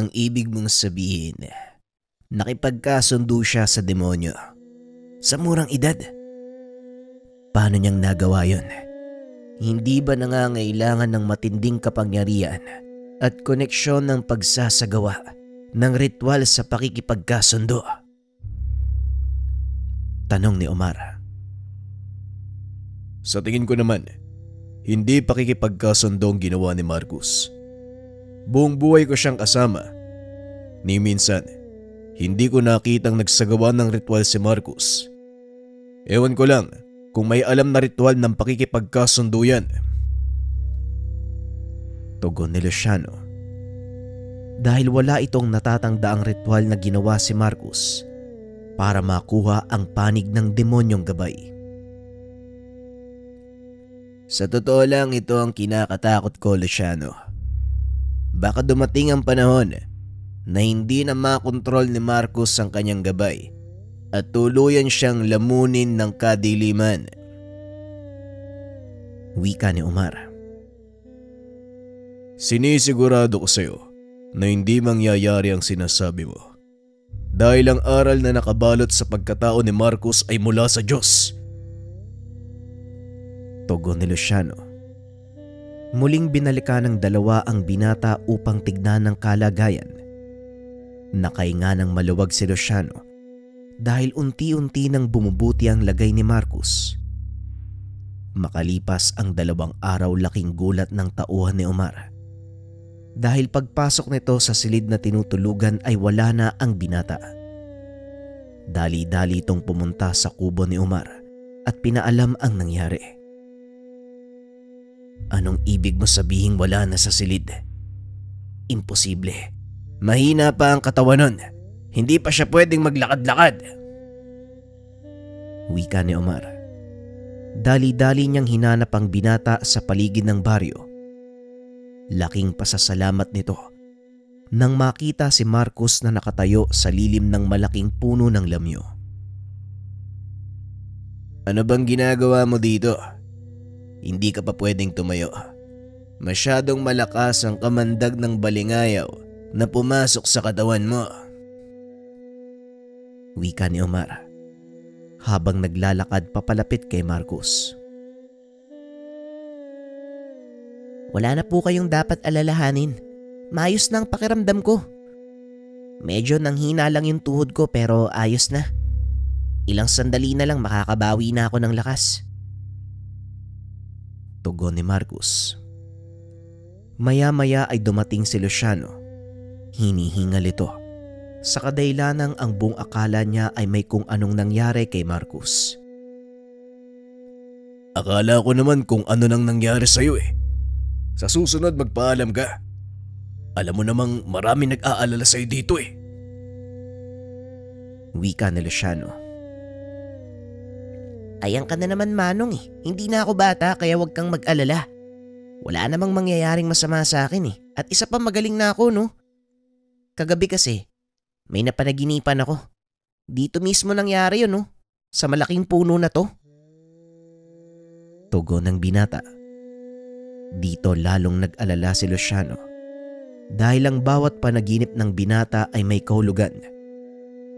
Ang ibig mong sabihin, nakipagkasundo siya sa demonyo sa murang edad. Paano niyang nagawa yun? Hindi ba nangangailangan ng matinding kapangyarihan at koneksyon ng pagsasagawa ng ritual sa pakikipagkasundo? Tanong ni Omar. Sa tingin ko naman, hindi pakikipagkasundo ang ginawa ni Marcus. Buong buhay ko siyang kasama. Ni minsan, hindi ko nakitang nagsagawa ng ritual si Marcus. Ewan ko lang kung may alam na ritual ng pakikipagkasundo yan. Tugon ni Luciano. Dahil wala itong natatangdaang ritual na ginawa si Marcus para makuha ang panig ng demonyong gabay. Sa totoo lang, ito ang kinakatakot ko, Luciano. Baka dumating ang panahon na hindi na makontrol ni Marcus ang kanyang gabay at tuluyan siyang lamunin ng kadiliman. Wika ni Omar. Sinisigurado ko sa'yo na hindi mangyayari ang sinasabi mo. Dahil ang aral na nakabalot sa pagkatao ni Marcus ay mula sa Diyos. Tugon ni Luciano. Muling binalikan ng dalawa ang binata upang tignan ng kalagayan. Nakahinga ng maluwag si Luciano dahil unti-unti nang bumubuti ang lagay ni Marcus. Makalipas ang 2 araw, laking gulat ng tauhan ni Omar. Dahil pagpasok nito sa silid na tinutulugan ay wala na ang binata. Dali-dali itong pumunta sa kubo ni Omar at pinaalam ang nangyari. Anong ibig mo sabihing wala na sa silid? Imposible. Mahina pa ang katawan nun. Hindi pa siya pwedeng maglakad-lakad. Wika ni Omar. Dali-dali niyang hinanap ang binata sa paligid ng baryo. Laking pasasalamat nito nang makita si Marcus na nakatayo sa lilim ng malaking puno ng lamyo. Ano bang ginagawa mo dito? Hindi ka pa pwedeng tumayo. Masyadong malakas ang kamandag ng balingayaw na pumasok sa katawan mo. Wika ni Omar habang naglalakad papalapit kay Marcus. Wala na po kayong dapat alalahanin. Maayos na ang pakiramdam ko. Medyo nanghina lang yung tuhod ko pero ayos na. Ilang sandali na lang makakabawi na ako ng lakas. Tugon ni Marcus. Maya-maya ay dumating si Luciano. Hinihingal ito. Sa kadailanang ang buong akala niya ay may kung anong nangyari kay Marcus. Akala ko naman kung ano nang nangyari sa'yo eh. Sa susunod magpaalam ka. Alam mo namang marami nag-aalala sa'yo dito eh. Wika ni Luciano. Ayan ka na naman, Manong eh. Hindi na ako bata kaya wag kang mag-alala. Wala namang mangyayaring masama sa akin eh. At isa pa, magaling na ako, no? Kagabi kasi, may napanaginipan ako. Dito mismo nangyari yun, no? Sa malaking puno na to. Tugon ng binata. Dito lalong nag-alala si Luciano. Dahil ang bawat panaginip ng binata ay may kahulugan.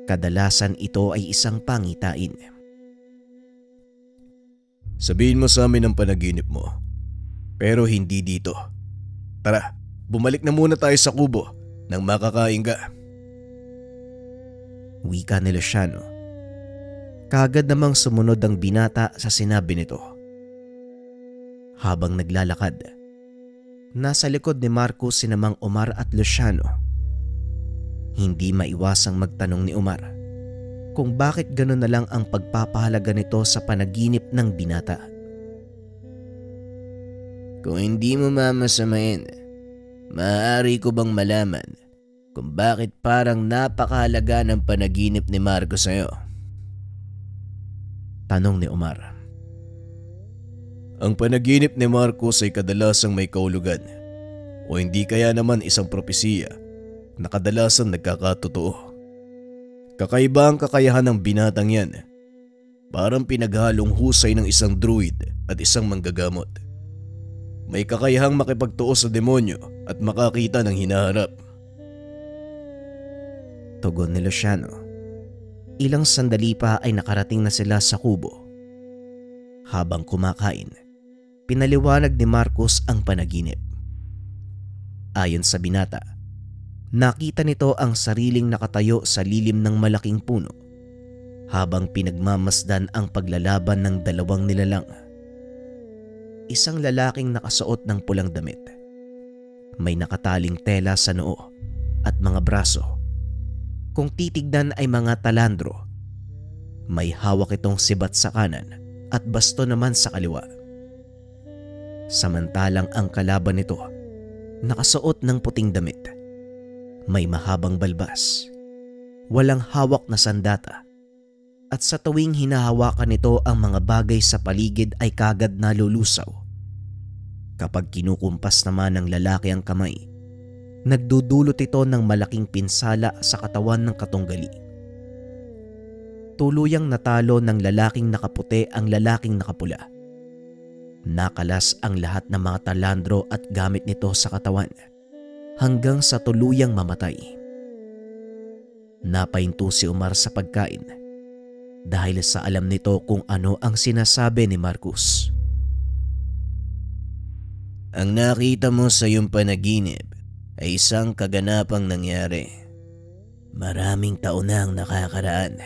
Kadalasan ito ay isang pangitain. Sabihin mo sa amin ang panaginip mo. Pero hindi dito. Tara, bumalik na muna tayo sa kubo nang makakain ka. Wika ni Luciano. Kaagad namang sumunod ang binata sa sinabi nito. Habang naglalakad, nasa likod ni Marcus sina Mang Omar at Luciano. Hindi maiwasang magtanong ni Omar kung bakit gano'n na lang ang pagpapahalaga nito sa panaginip ng binata. Kung hindi mo mamasamain, maaari ko bang malaman kung bakit parang napakahalaga ng panaginip ni Marcos sa'yo? Tanong ni Omar. Ang panaginip ni Marcos ay kadalasang may kahulugan o hindi kaya naman isang propesiya na kadalasang nagkakatotoo. Kakaiba ang kakayahan ng binatang yan. Parang pinaghalong husay ng isang druid at isang manggagamot. May kakayahang makipagtuo sa demonyo at makakita ng hinaharap. tugon ni Luciano. Ilang sandali pa ay nakarating na sila sa kubo. Habang kumakain, pinaliwanag ni Marcos ang panaginip. Ayon sa binata, nakita nito ang sariling nakatayo sa lilim ng malaking puno habang pinagmamasdan ang paglalaban ng dalawang nilalang. Isang lalaking nakasuot ng pulang damit. May nakataling tela sa noo at mga braso. Kung titignan ay mga talandro. May hawak itong sibat sa kanan at basto naman sa kaliwa. Samantalang ang kalaban nito nakasuot ng puting damit. May mahabang balbas. Walang hawak na sandata. At sa tuwing hinahawakan nito ang mga bagay sa paligid ay kagad nalulusaw. Kapag kinukumpas naman ng lalaki ang kamay, nagdudulot ito ng malaking pinsala sa katawan ng katunggali. Tuluyang natalo ng lalaking nakaputi ang lalaking nakapula. Nakalas ang lahat ng mga talandro at gamit nito sa katawan hanggang sa tuluyang mamatay. Napahinto si Omar sa pagkain dahil sa alam nito kung ano ang sinasabi ni Marcos. Ang nakita mo sa iyong panaginip ay isang kaganapang nangyari. Maraming taon na ang nakakaraan.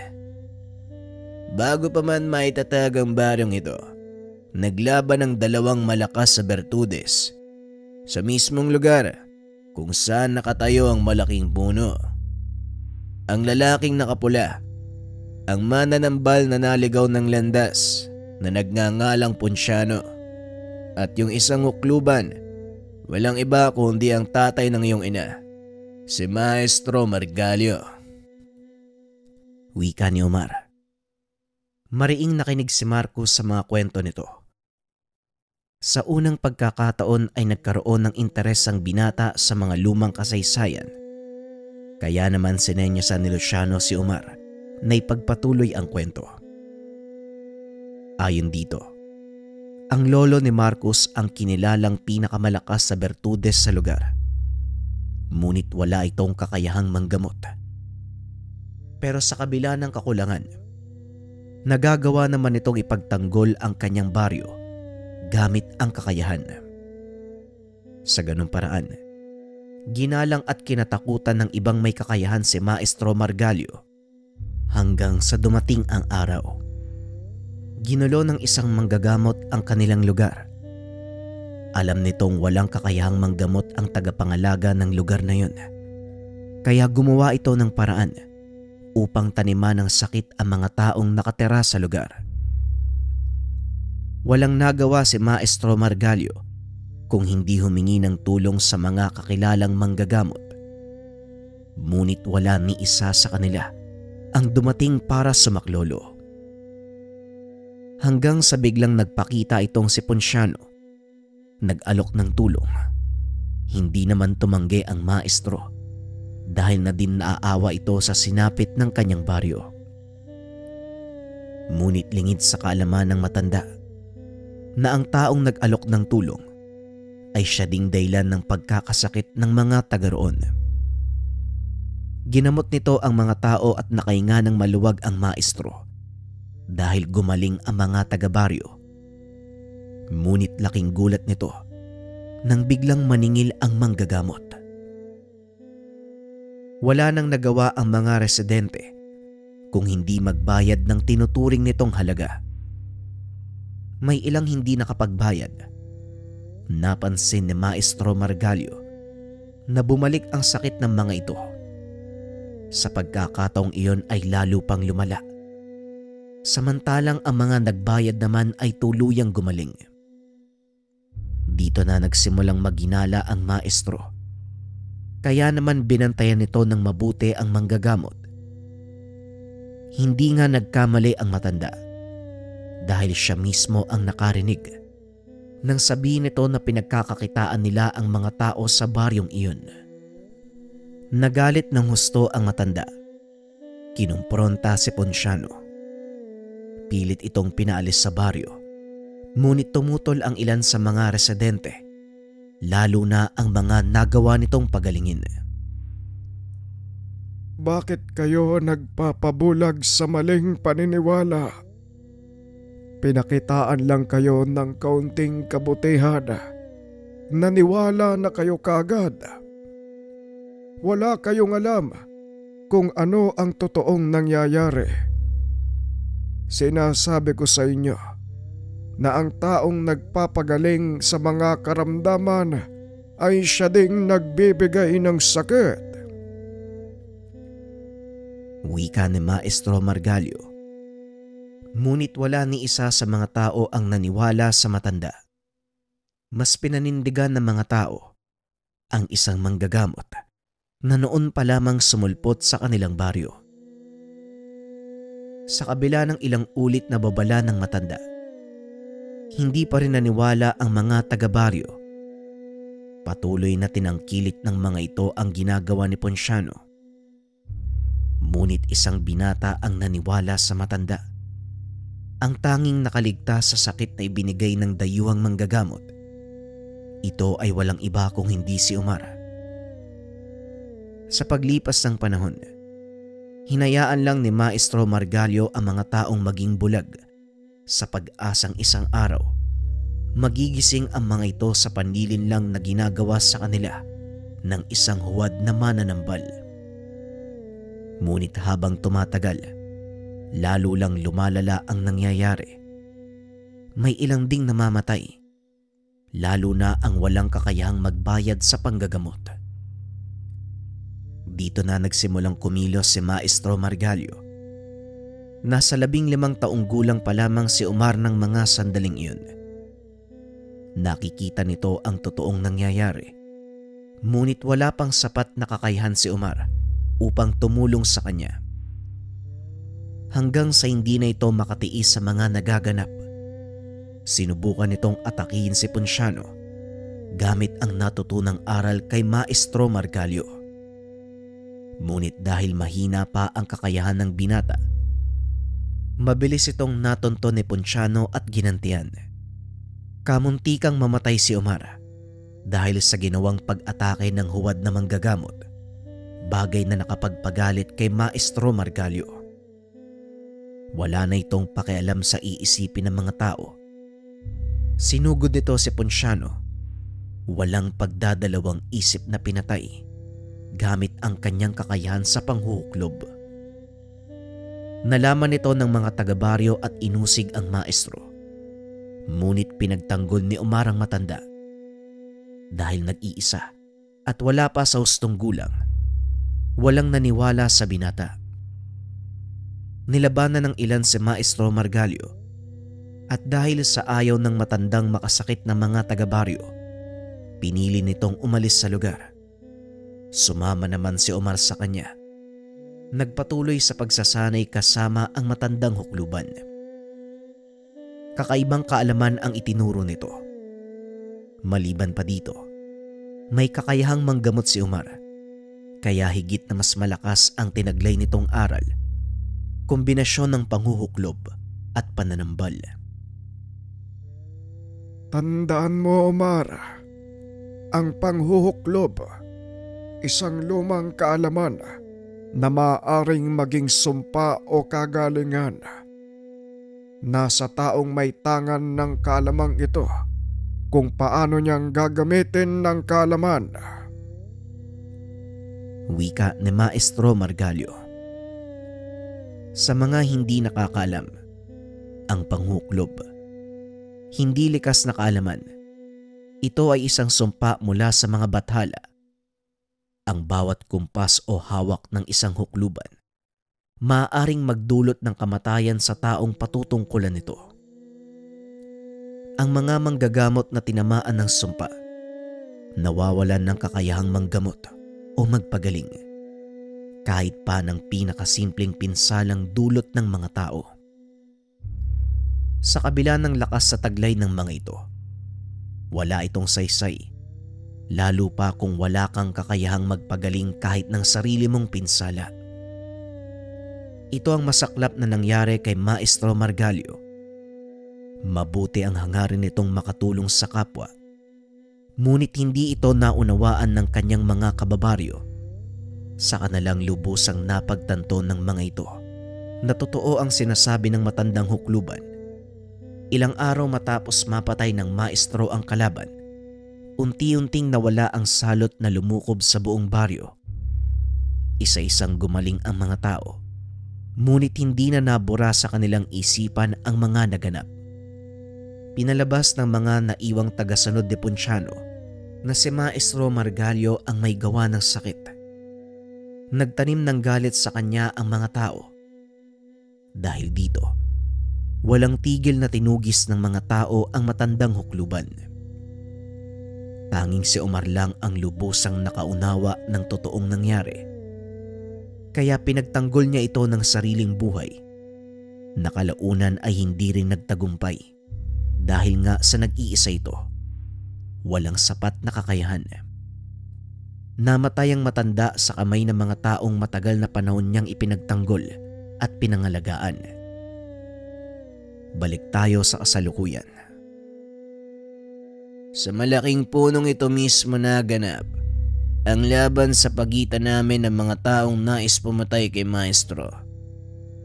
Bago pa man maitatag ang baryong ito, naglaban ang dalawang malakas sa Bertudes sa mismong lugar kung saan nakatayo ang malaking puno. Ang lalaking nakapula, ang mananambal na naligaw ng landas na nagngangalang Ponciano, at yung isang ukluban, walang iba kundi ang tatay ng iyong ina, si Maestro Margalio. Wika ni Omar. Mariing nakinig si Marcos sa mga kwento nito. Sa unang pagkakataon ay nagkaroon ng interes ang binata sa mga lumang kasaysayan. Kaya naman sinenyasan ni Luciano si Omar na ipagpatuloy ang kwento. Ayon dito, ang lolo ni Marcos ang kinilalang pinakamalakas sa Bertudes sa lugar. Ngunit wala itong kakayahang manggamot. Pero sa kabila ng kakulangan, nagagawa naman itong ipagtanggol ang kanyang baryo gamit ang kakayahan. Sa ganung paraan, ginalang at kinatakutan ng ibang may kakayahan si Maestro Margalio hanggang sa dumating ang araw. Ginulo ng isang manggagamot ang kanilang lugar. Alam nitong walang kakayahang manggamot ang tagapangalaga ng lugar na yun. Kaya gumawa ito ng paraan upang taniman ng sakit ang mga taong nakatira sa lugar. Walang nagawa si Maestro Margalio kung hindi humingi ng tulong sa mga kakilalang manggagamot. Ngunit wala ni isa sa kanila ang dumating para sumaklolo. Hanggang sa biglang nagpakita itong si Ponciano, nag-alok ng tulong. Hindi naman tumanggi ang maestro dahil na din naaawa ito sa sinapit ng kanyang baryo. Ngunit lingid sa kaalaman ng matanda na ang taong nag-alok ng tulong ay siya ding dahilan ng pagkakasakit ng mga taga roon. Ginamot nito ang mga tao at nakahinga ng maluwag ang maestro dahil gumaling ang mga taga-baryo. Ngunit laking gulat nito nang biglang maningil ang manggagamot. Wala nang nagawa ang mga residente kung hindi magbayad ng tinuturing nitong halaga. May ilang hindi nakapagbayad. Napansin ni Maestro Margalio na bumalik ang sakit ng mga ito. Sa pagkakataong iyon ay lalo pang lumala. Samantalang ang mga nagbayad naman ay tuluyang gumaling. Dito na nagsimulang maghinala ang maestro. Kaya naman binantayan nito ng mabuti ang manggagamot. Hindi nga nagkamali ang matanda dahil siya mismo ang nakarinig nang sabihin nito na pinagkakakitaan nila ang mga tao sa baryong iyon. Nagalit ng husto ang matanda. Kinumpronta si Ponciano. Pilit itong pinaalis sa baryo, ngunit tumutol ang ilan sa mga residente, lalo na ang mga nagawa nitong pagalingin. Bakit kayo nagpapabulag sa maling paniniwala? Pinakitaan lang kayo ng kaunting kabutihan. Naniwala na kayo kagad. Wala kayong alam kung ano ang totoong nangyayari. Sinasabi ko sa inyo na ang taong nagpapagaling sa mga karamdaman ay siya ding nagbibigay ng sakit. Wika ni Maestro Margalio. Ngunit wala ni isa sa mga tao ang naniwala sa matanda. Mas pinanindigan ng mga tao ang isang manggagamot na noon pa lamang sumulpot sa kanilang baryo. Sa kabila ng ilang ulit na babala ng matanda, hindi pa rin naniwala ang mga taga-baryo. Patuloy na tinangkilik ng mga ito ang ginagawa ni Ponciano. Ngunit isang binata ang naniwala sa matanda. Ang tanging nakaligtas sa sakit na ibinigay ng dayuhang manggagamot. Ito ay walang iba kung hindi si Omar. Sa paglipas ng panahon, hinayaan lang ni Maestro Margalio ang mga taong maging bulag sa pag-asang isang araw magigising ang mga ito sa panlilin lang na ginagawa sa kanila ng isang huwad na mananambal. Ngunit habang tumatagal, lalo lang lumalala ang nangyayari. May ilang ding namamatay, lalo na ang walang kakayahang magbayad sa panggagamot. Dito na nagsimulang kumilos si Maestro Margalio. Nasa 15 taong gulang pa lamang si Omar ng mga sandaling iyon. Nakikita nito ang totoong nangyayari, ngunit wala pang sapat na kakayahan si Omar upang tumulong sa kanya. Hanggang sa hindi na ito makatiis sa mga nagaganap, sinubukan nitong atakihin si Ponciano gamit ang natutunang aral kay Maestro Margalio. Ngunit dahil mahina pa ang kakayahan ng binata, mabilis itong natonton ni Ponciano at ginantian. Kamuntikang mamatay si Omar dahil sa ginawang pag-atake ng huwad na manggagamot, bagay na nakapagpagalit kay Maestro Margalio. Wala na itong pakialam sa iisipin ng mga tao. Sinugod nito si Ponciano, walang pagdadalawang isip na pinatay gamit ang kanyang kakayahan sa panghuhuklob. Nalaman nito ng mga taga-baryo at inusig ang maestro. Ngunit pinagtanggol ni Omar ang matanda. Dahil nag-iisa at wala pa sa hustong gulang, walang naniwala sa binata. Nilabanan ng ilan si Maestro Margalio at dahil sa ayaw ng matandang makasakit na mga taga-baryo, pinili nitong umalis sa lugar. Sumama naman si Omar sa kanya. Nagpatuloy sa pagsasanay kasama ang matandang hukluban. Kakaibang kaalaman ang itinuro nito. Maliban pa dito, may kakayahang manggamot si Omar, kaya higit na mas malakas ang tinaglay nitong aral, kombinasyon ng panghuhuklob at pananambal. Tandaan mo, Omar, ang panghuhuklob, isang lumang kaalaman na maaaring maging sumpa o kagalingan. Nasa taong may tangan ng kaalamang ito kung paano niyang gagamitin ng kaalaman. Wika ni Maestro Margalio. Sa mga hindi nakakaalam, ang panghuklob, hindi likas na kaalaman. Ito ay isang sumpa mula sa mga bathala. Ang bawat kumpas o hawak ng isang hukluban maaaring magdulot ng kamatayan sa taong patutungkulan nito. Ang mga manggagamot na tinamaan ng sumpa nawawalan ng kakayahang manggamot o magpagaling kahit pa ng pinakasimpleng pinsalang dulot ng mga tao. Sa kabila ng lakas sa taglay ng mga ito, wala itong saysay, lalo pa kung wala kang kakayahang magpagaling kahit ng sarili mong pinsala. Ito ang masaklap na nangyari kay Maestro Margalio. Mabuti ang hangarin nitong makatulong sa kapwa, ngunit hindi ito naunawaan ng kanyang mga kababaryo Saka na lang lubusang napagtanto ng mga ito na totoo ang sinasabi ng matandang hukluban. Ilang araw matapos mapatay ng maestro ang kalaban, unti-unting nawala ang salot na lumukob sa buong baryo. Isa-isang gumaling ang mga tao, ngunit hindi na nabura sa kanilang isipan ang mga naganap. Pinalabas ng mga naiwang tagasunod de Ponciano na si Maestro Margalio ang may gawa ng sakit. Nagtanim ng galit sa kanya ang mga tao. Dahil dito, walang tigil na tinugis ng mga tao ang matandang hukluban. Tanging si Omar lang ang lubusang nakaunawa ng totoong nangyari. Kaya pinagtanggol niya ito ng sariling buhay. Nakalaunan ay hindi rin nagtagumpay dahil nga sa nag-iisa ito, walang sapat na kakayahan. Namatay ang matanda sa kamay ng mga taong matagal na panahon niyang ipinagtanggol at pinangalagaan. Balik tayo sa kasalukuyan. Sa malaking punong ito mismo naganap ang laban sa pagitan namin ng mga taong nais pumatay kay Maestro.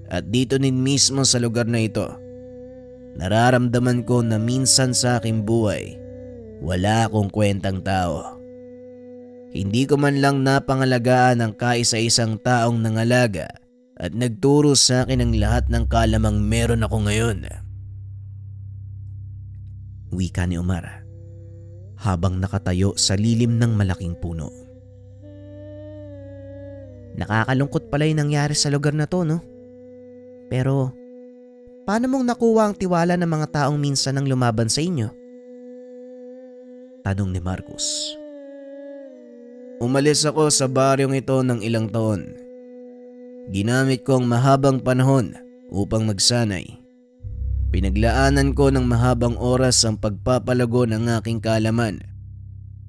At dito din mismo sa lugar na ito, nararamdaman ko na minsan sa aking buhay, wala akong kwentang tao. Hindi ko man lang napangalagaan ang kaisa-isang taong nangalaga at nagturo sa akin ng lahat ng kalamang meron ako ngayon. Wika ni Omar habang nakatayo sa lilim ng malaking puno. Nakakalungkot pala yung nangyari sa lugar na to, no? Pero paano mong nakuha ang tiwala ng mga taong minsan ang lumaban sa inyo? Tanong ni Marcos. Umalis ako sa baryong ito ng ilang taon. Ginamit ko ang mahabang panahon upang magsanay. Pinaglaanan ko ng mahabang oras ang pagpapalago ng aking kaalaman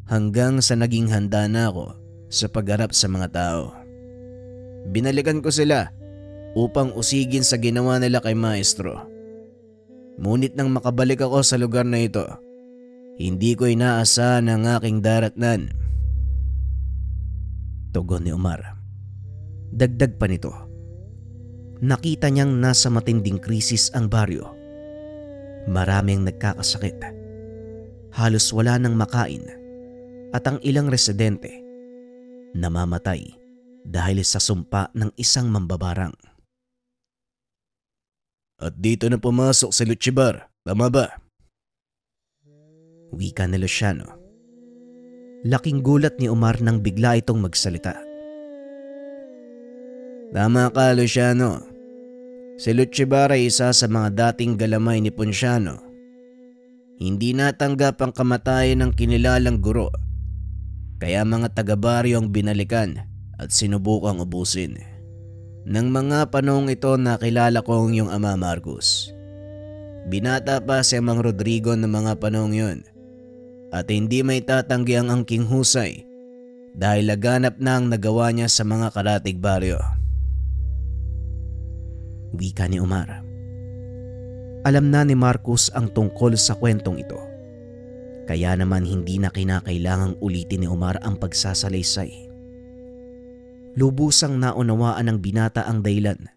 hanggang sa naging handa na ako sa pagharap sa mga tao. Binalikan ko sila upang usigin sa ginawa nila kay Maestro. Ngunit nang makabalik ako sa lugar na ito, hindi ko inaasahan ang aking daratnan. Tugon ni Omar. Dagdag pa nito, nakita niyang nasa matinding krisis ang baryo. Maraming nagkakasakit. Halos wala nang makain at ang ilang residente namamatay dahil sa sumpa ng isang mambabarang. At dito na pumasok si Luchibar, tama ba? Wika ni Luciano. Laking gulat ni Omar nang bigla itong magsalita. Tama ka, Luciano. Si Luchibar ay isa sa mga dating galamay ni Ponciano. Hindi natanggap ang kamatayan ng kinilalang guro. Kaya mga taga-baryo ang binalikan at sinubukang ubusin. Nang mga panahong ito nakilala ko ang iyong ama, Marcos. Binata pa si Mang Rodrigo ng mga panahong yun. At hindi may tatanggi ang angking husay dahil laganap na ang nagawa niya sa mga karatig baryo. Wika ni Omar. Alam na ni Marcos ang tungkol sa kwentong ito. Kaya naman hindi na kinakailangang ulitin ni Omar ang pagsasalaysay. Lubusang naunawaan ng binata ang dahilan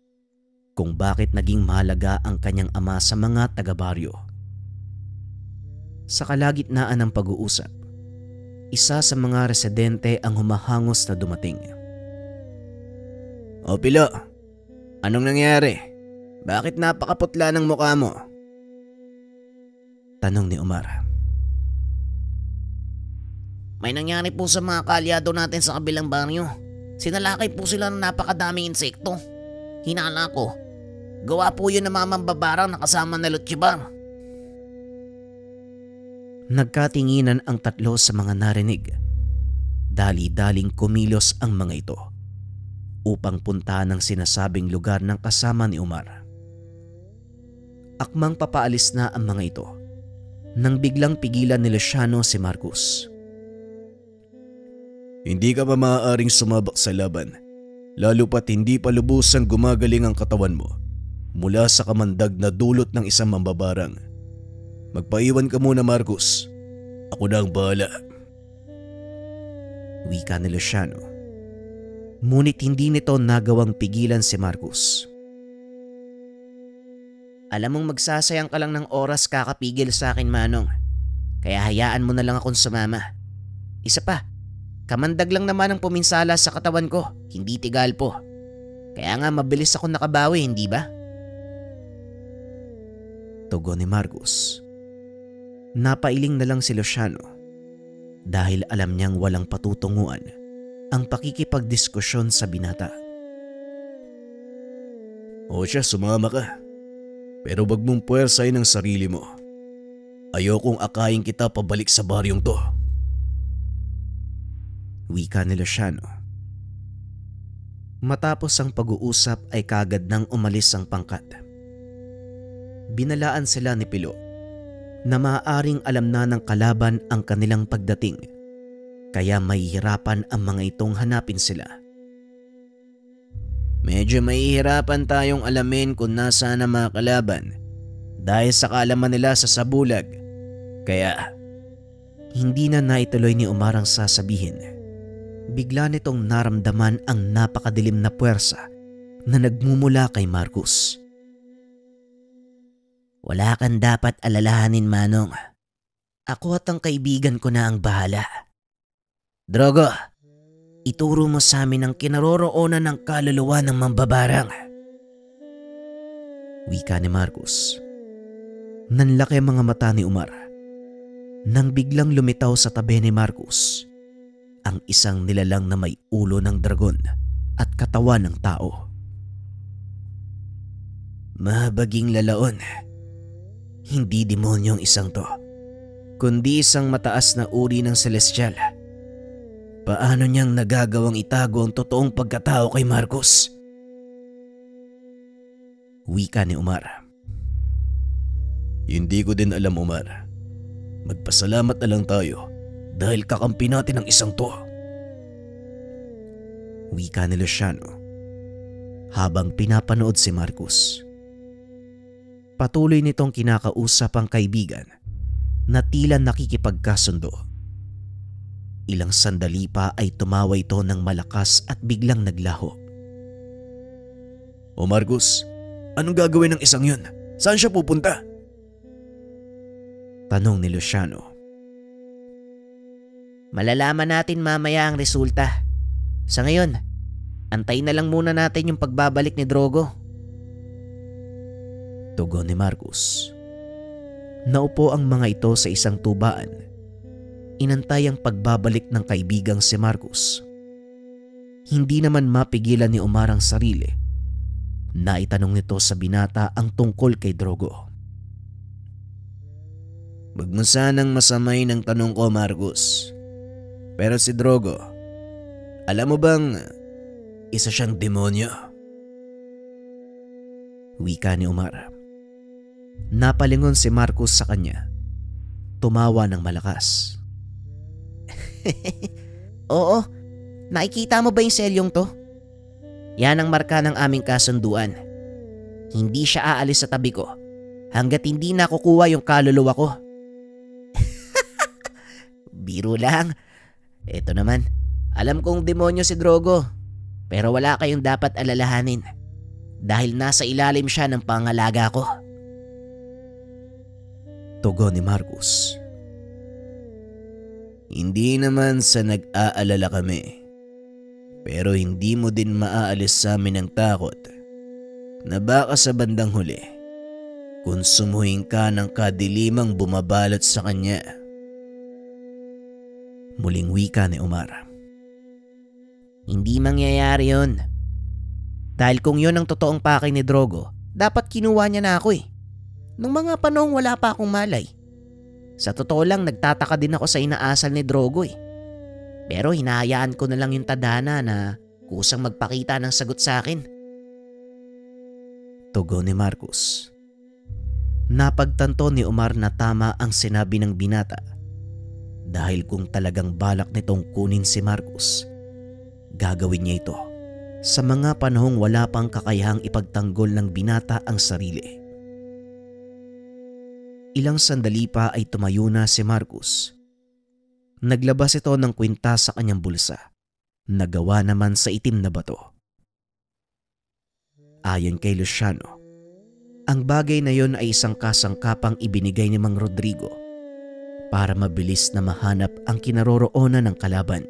kung bakit naging mahalaga ang kanyang ama sa mga taga-baryo. Sa kalagitnaan ng pag-uusap, isa sa mga residente ang humahangos na dumating. O Pilo, anong nangyari? Bakit napakaputla ng mukha mo? Tanong ni Omar. May nangyari po sa mga kaalyado natin sa kabilang baryo. Sinalakay po sila ng napakadaming insekto. Hinala ko, gawa po yun ng mga mambabarang na kasama na Luchibar. Nagkatinginan ang tatlo sa mga narinig. Dali-daling kumilos ang mga ito upang puntahan ang sinasabing lugar ng kasama ni Omar. Akmang papaalis na ang mga ito nang biglang pigilan ni Luciano si Marcos. Hindi ka pa maaaring sumabak sa laban, lalo pat hindi pa lubusang gumagaling ang katawan mo mula sa kamandag na dulot ng isang mambabarang. Magpaiwan ka muna, Marcos. Ako na ang bahala. Wika ni Luciano. Ngunit hindi nito nagawang pigilan si Marcus. Alam mong magsasayang ka lang ng oras kakapigil sa akin, Manong. Kaya hayaan mo na lang akong sumama. Isa pa, kamandag lang naman ang puminsala sa katawan ko, hindi tigal po. Kaya nga mabilis ako nakabawi, hindi ba? Tugon ni Marcus. Napailing na lang si Luciano dahil alam niyang walang patutunguan ang pakikipagdiskusyon sa binata. O siya, sumama ka. Pero wag mong puwersahin ang sarili mo. Ayokong akayin kita pabalik sa baryong to. Wika ni Luciano. Matapos ang pag-uusap ay kagad nang umalis ang pangkat. Binalaan sila ni Pilo na maaaring alam na ng kalaban ang kanilang pagdating, kaya mahihirapan ang mga itong hanapin sila. Medyo mahihirapan tayong alamin kung nasaan ang mga kalaban dahil sa kaalaman nila sa sabulag, kaya hindi na naituloy ni Omar ang sasabihin. Bigla nitong naramdaman ang napakadilim na puwersa na nagmumula kay Marcus. Wala kang dapat alalahanin, Manong. Ako at ang kaibigan ko na ang bahala. Drogo, ituro mo sa amin ang kinaroroonan ng kaluluwa ng mambabarang. Wika ni Marcus. Nanlaki ang mga mata ni Omar nang biglang lumitaw sa tabi ni Marcus ang isang nilalang na may ulo ng dragon at katawan ng tao. Mahabaging lalaon. Hindi demonyo ang isang to, kundi isang mataas na uri ng celestial. Paano niyang nagagawang itago ang totoong pagkatao kay Marcus? Wika ni Omar. Hindi ko din alam, Omar. Magpasalamat na lang tayo dahil kakampi natin ang isang to. Wika ni Luciano habang pinapanood si Marcus. Patuloy nitong kinakausap ang kaibigan na tila nakikipagkasundo. Ilang sandali pa ay tumawa ito ng malakas at biglang naglaho. O Marcus, anong gagawin ng isang yun? Saan siya pupunta? Tanong ni Luciano. Malalaman natin mamaya ang resulta. Sa ngayon, antayin na lang muna natin yung pagbabalik ni Drogo. Tugon ni Marcus. Naupo ang mga ito sa isang tubaan. Inantay ang pagbabalik ng kaibigang si Marcus. Hindi naman mapigilan ni Omar ang sarili. Naitanong nito sa binata ang tungkol kay Drogo. Wag mo sanang masamay ng tanong ko, Marcus. Pero si Drogo, alam mo bang isa siyang demonyo? Wika ni Omar. Napalingon si Marcus sa kanya. Tumawa ng malakas. Oo, nakikita mo ba yung selyong to? Yan ang marka ng aming kasunduan. Hindi siya aalis sa tabi ko hanggat hindi nakukuha yung kaluluwa ko. Biro lang. Eto naman, alam kong demonyo si Drogo, pero wala kayong dapat alalahanin dahil nasa ilalim siya ng pangalaga ko. Tugon ni Marcus. Hindi naman sa nag-aalala kami, pero hindi mo din maaalis sa amin ang takot na baka sa bandang huli, konsumuhin ka ng kadilimang bumabalot sa kanya. Muling wika ni Omar. Hindi mangyayari yun. Dahil kung yun ang totoong pakay ni Drogo, dapat kinuha niya na ako eh. Nung mga panahong wala pa akong malay. Sa totoo lang, nagtataka din ako sa inaasal ni Drogo eh. Pero hinahayaan ko na lang yung tadhana na kusang magpakita ng sagot sa akin. Tugon ni Marcus. Napagtanto ni Omar na tama ang sinabi ng binata. Dahil kung talagang balak nitong kunin si Marcus, gagawin niya ito sa mga panahong wala pang kakayahang ipagtanggol ng binata ang sarili. Ilang sandali pa ay tumayo na si Marcus. Naglabas ito ng kwintas sa kanyang bulsa na gawa naman sa itim na bato. Ayon kay Luciano, ang bagay na yon ay isang kasangkapang ibinigay ni Mang Rodrigo para mabilis na mahanap ang kinaroroonan ng kalaban.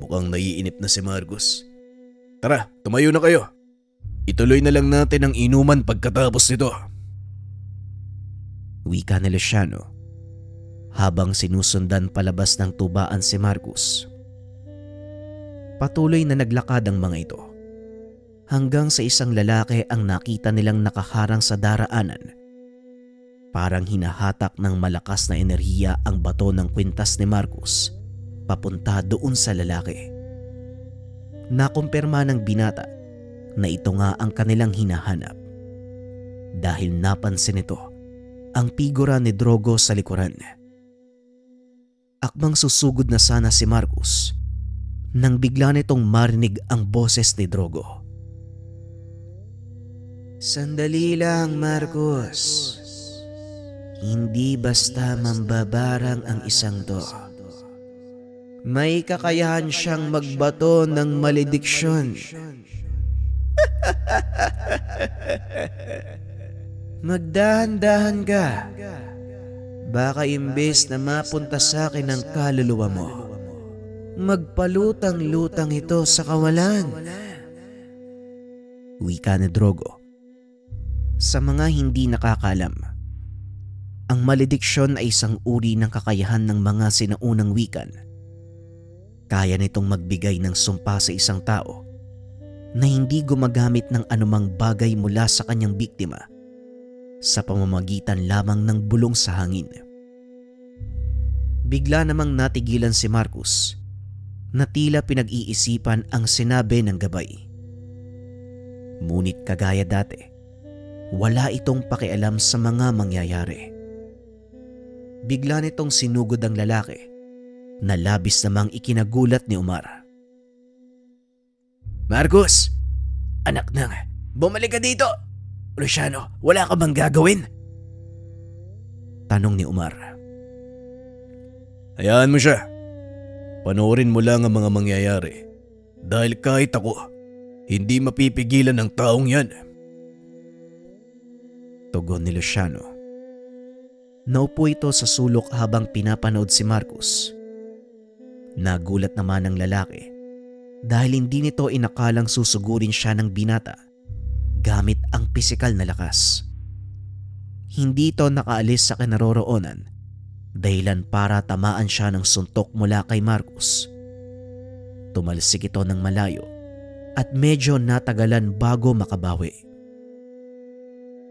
Mukhang naiinip na si Marcos. Tara, tumayo na kayo. Ituloy na lang natin ang inuman pagkatapos nito. Wika ni Luciano habang sinusundan palabas ng tubaan si Marcos. Patuloy na naglakad ang mga ito hanggang sa isang lalaki ang nakita nilang nakaharang sa daraanan. Parang hinahatak ng malakas na enerhiya ang bato ng kwintas ni Marcos papunta doon sa lalaki. Nakumpirma ng binata na ito nga ang kanilang hinahanap dahil napansin nito ang figura ni Drogo sa likuran. Akmang susugod na sana si Marcos nang bigla nitong marinig ang boses ni Drogo. Sandali lang, Marcos. Hindi basta mambabarang ang isang to. May kakayahan siyang magbato ng malediksyon. Magdahan-dahan ka. Baka imbes na mapunta sa akin ang kaluluwa mo, magpalutang-lutang ito sa kawalan. Wika ni Drogo. Sa mga hindi nakakaalam, ang malediksyon ay isang uri ng kakayahan ng mga sinaunang wikan. Kaya nitong magbigay ng sumpa sa isang tao na hindi gumagamit ng anumang bagay mula sa kanyang biktima sa pamamagitan lamang ng bulong sa hangin. Bigla namang natigilan si Marcos na tila pinag-iisipan ang sinabi ng gabay. Ngunit kagaya dati, wala itong pakialam sa mga mangyayari. Bigla nitong sinugod ang lalaki na labis namang ikinagulat ni Omar. Marcos! Anak nang, bumalik ka dito! Luciano, wala ka bang gagawin? Tanong ni Omar. Hayaan mo siya. Panoorin mo lang ang mga mangyayari. Dahil kahit ako, hindi mapipigilan ng taong yan. Tugon ni Luciano. Naupo ito sa sulok habang pinapanood si Marcos. Nagulat naman ang lalaki dahil hindi nito inakalang susugurin siya ng binata gamit ang pisikal na lakas. Hindi ito nakaalis sa kinaroroonan dahilan para tamaan siya ng suntok mula kay Marcos. Tumalsik ito ng malayo at medyo natagalan bago makabawi.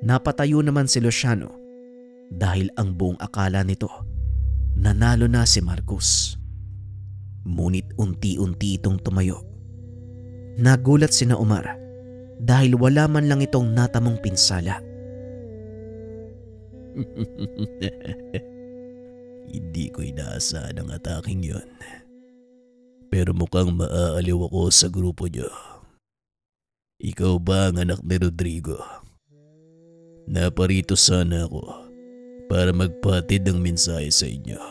Napatayo naman si Luciano dahil ang buong akala nito nanalo na si Marcos. Ngunit unti-unti itong tumayo. Nagulat sina Omar dahil wala man lang itong natamong pinsala. Hindi ko inaasahan ang ataking yon. Pero mukhang maaaliw ako sa grupo niyo. Ikaw ba ang anak ni Rodrigo? Naparito sana ako para magpatid ng mensahe sa inyo.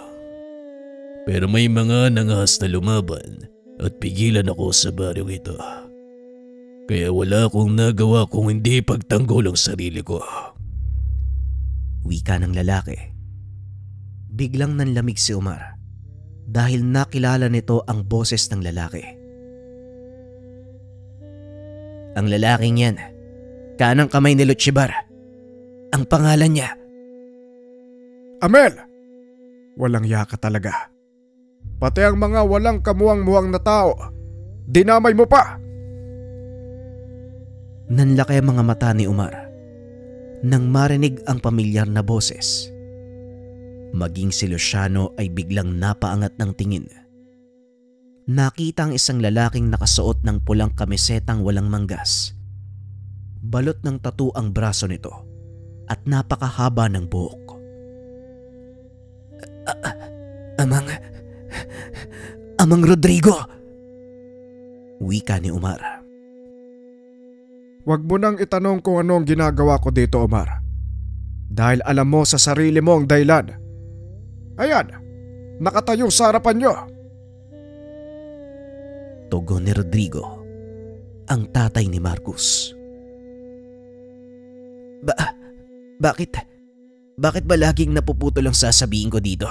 Pero may mga nangahas na lumaban at pigilan ako sa baryong ito. Kaya wala akong nagawa kung hindi pagtanggol ang sarili ko. Wika ng lalaki. Biglang nanlamig si Omar dahil nakilala nito ang boses ng lalaki. Ang lalaking yan, kanang kamay ni Lutchibar. Ang pangalan niya. Amel! Walang yaka talaga. Pati ang mga walang kamuwang-muwang na tao, dinamay mo pa! Nanlaki ang mga mata ni Omar nang marinig ang pamilyar na boses. Maging si Luciano ay biglang napaangat ng tingin. Nakita ang isang lalaking nakasuot ng pulang kamisetang walang manggas. Balot ng tattoo ang braso nito at napakahaba ng buhok. Amang Rodrigo! Wika ni Omar. Huwag mo nang itanong kung ano ang ginagawa ko dito, Omar. Dahil alam mo sa sarili mo ang dahilan. Ayan, nakatayo sa harapan nyo. Tugon ni Rodrigo, ang tatay ni Marcus. Bakit ba laging napuputol ang sasabihin ko dito?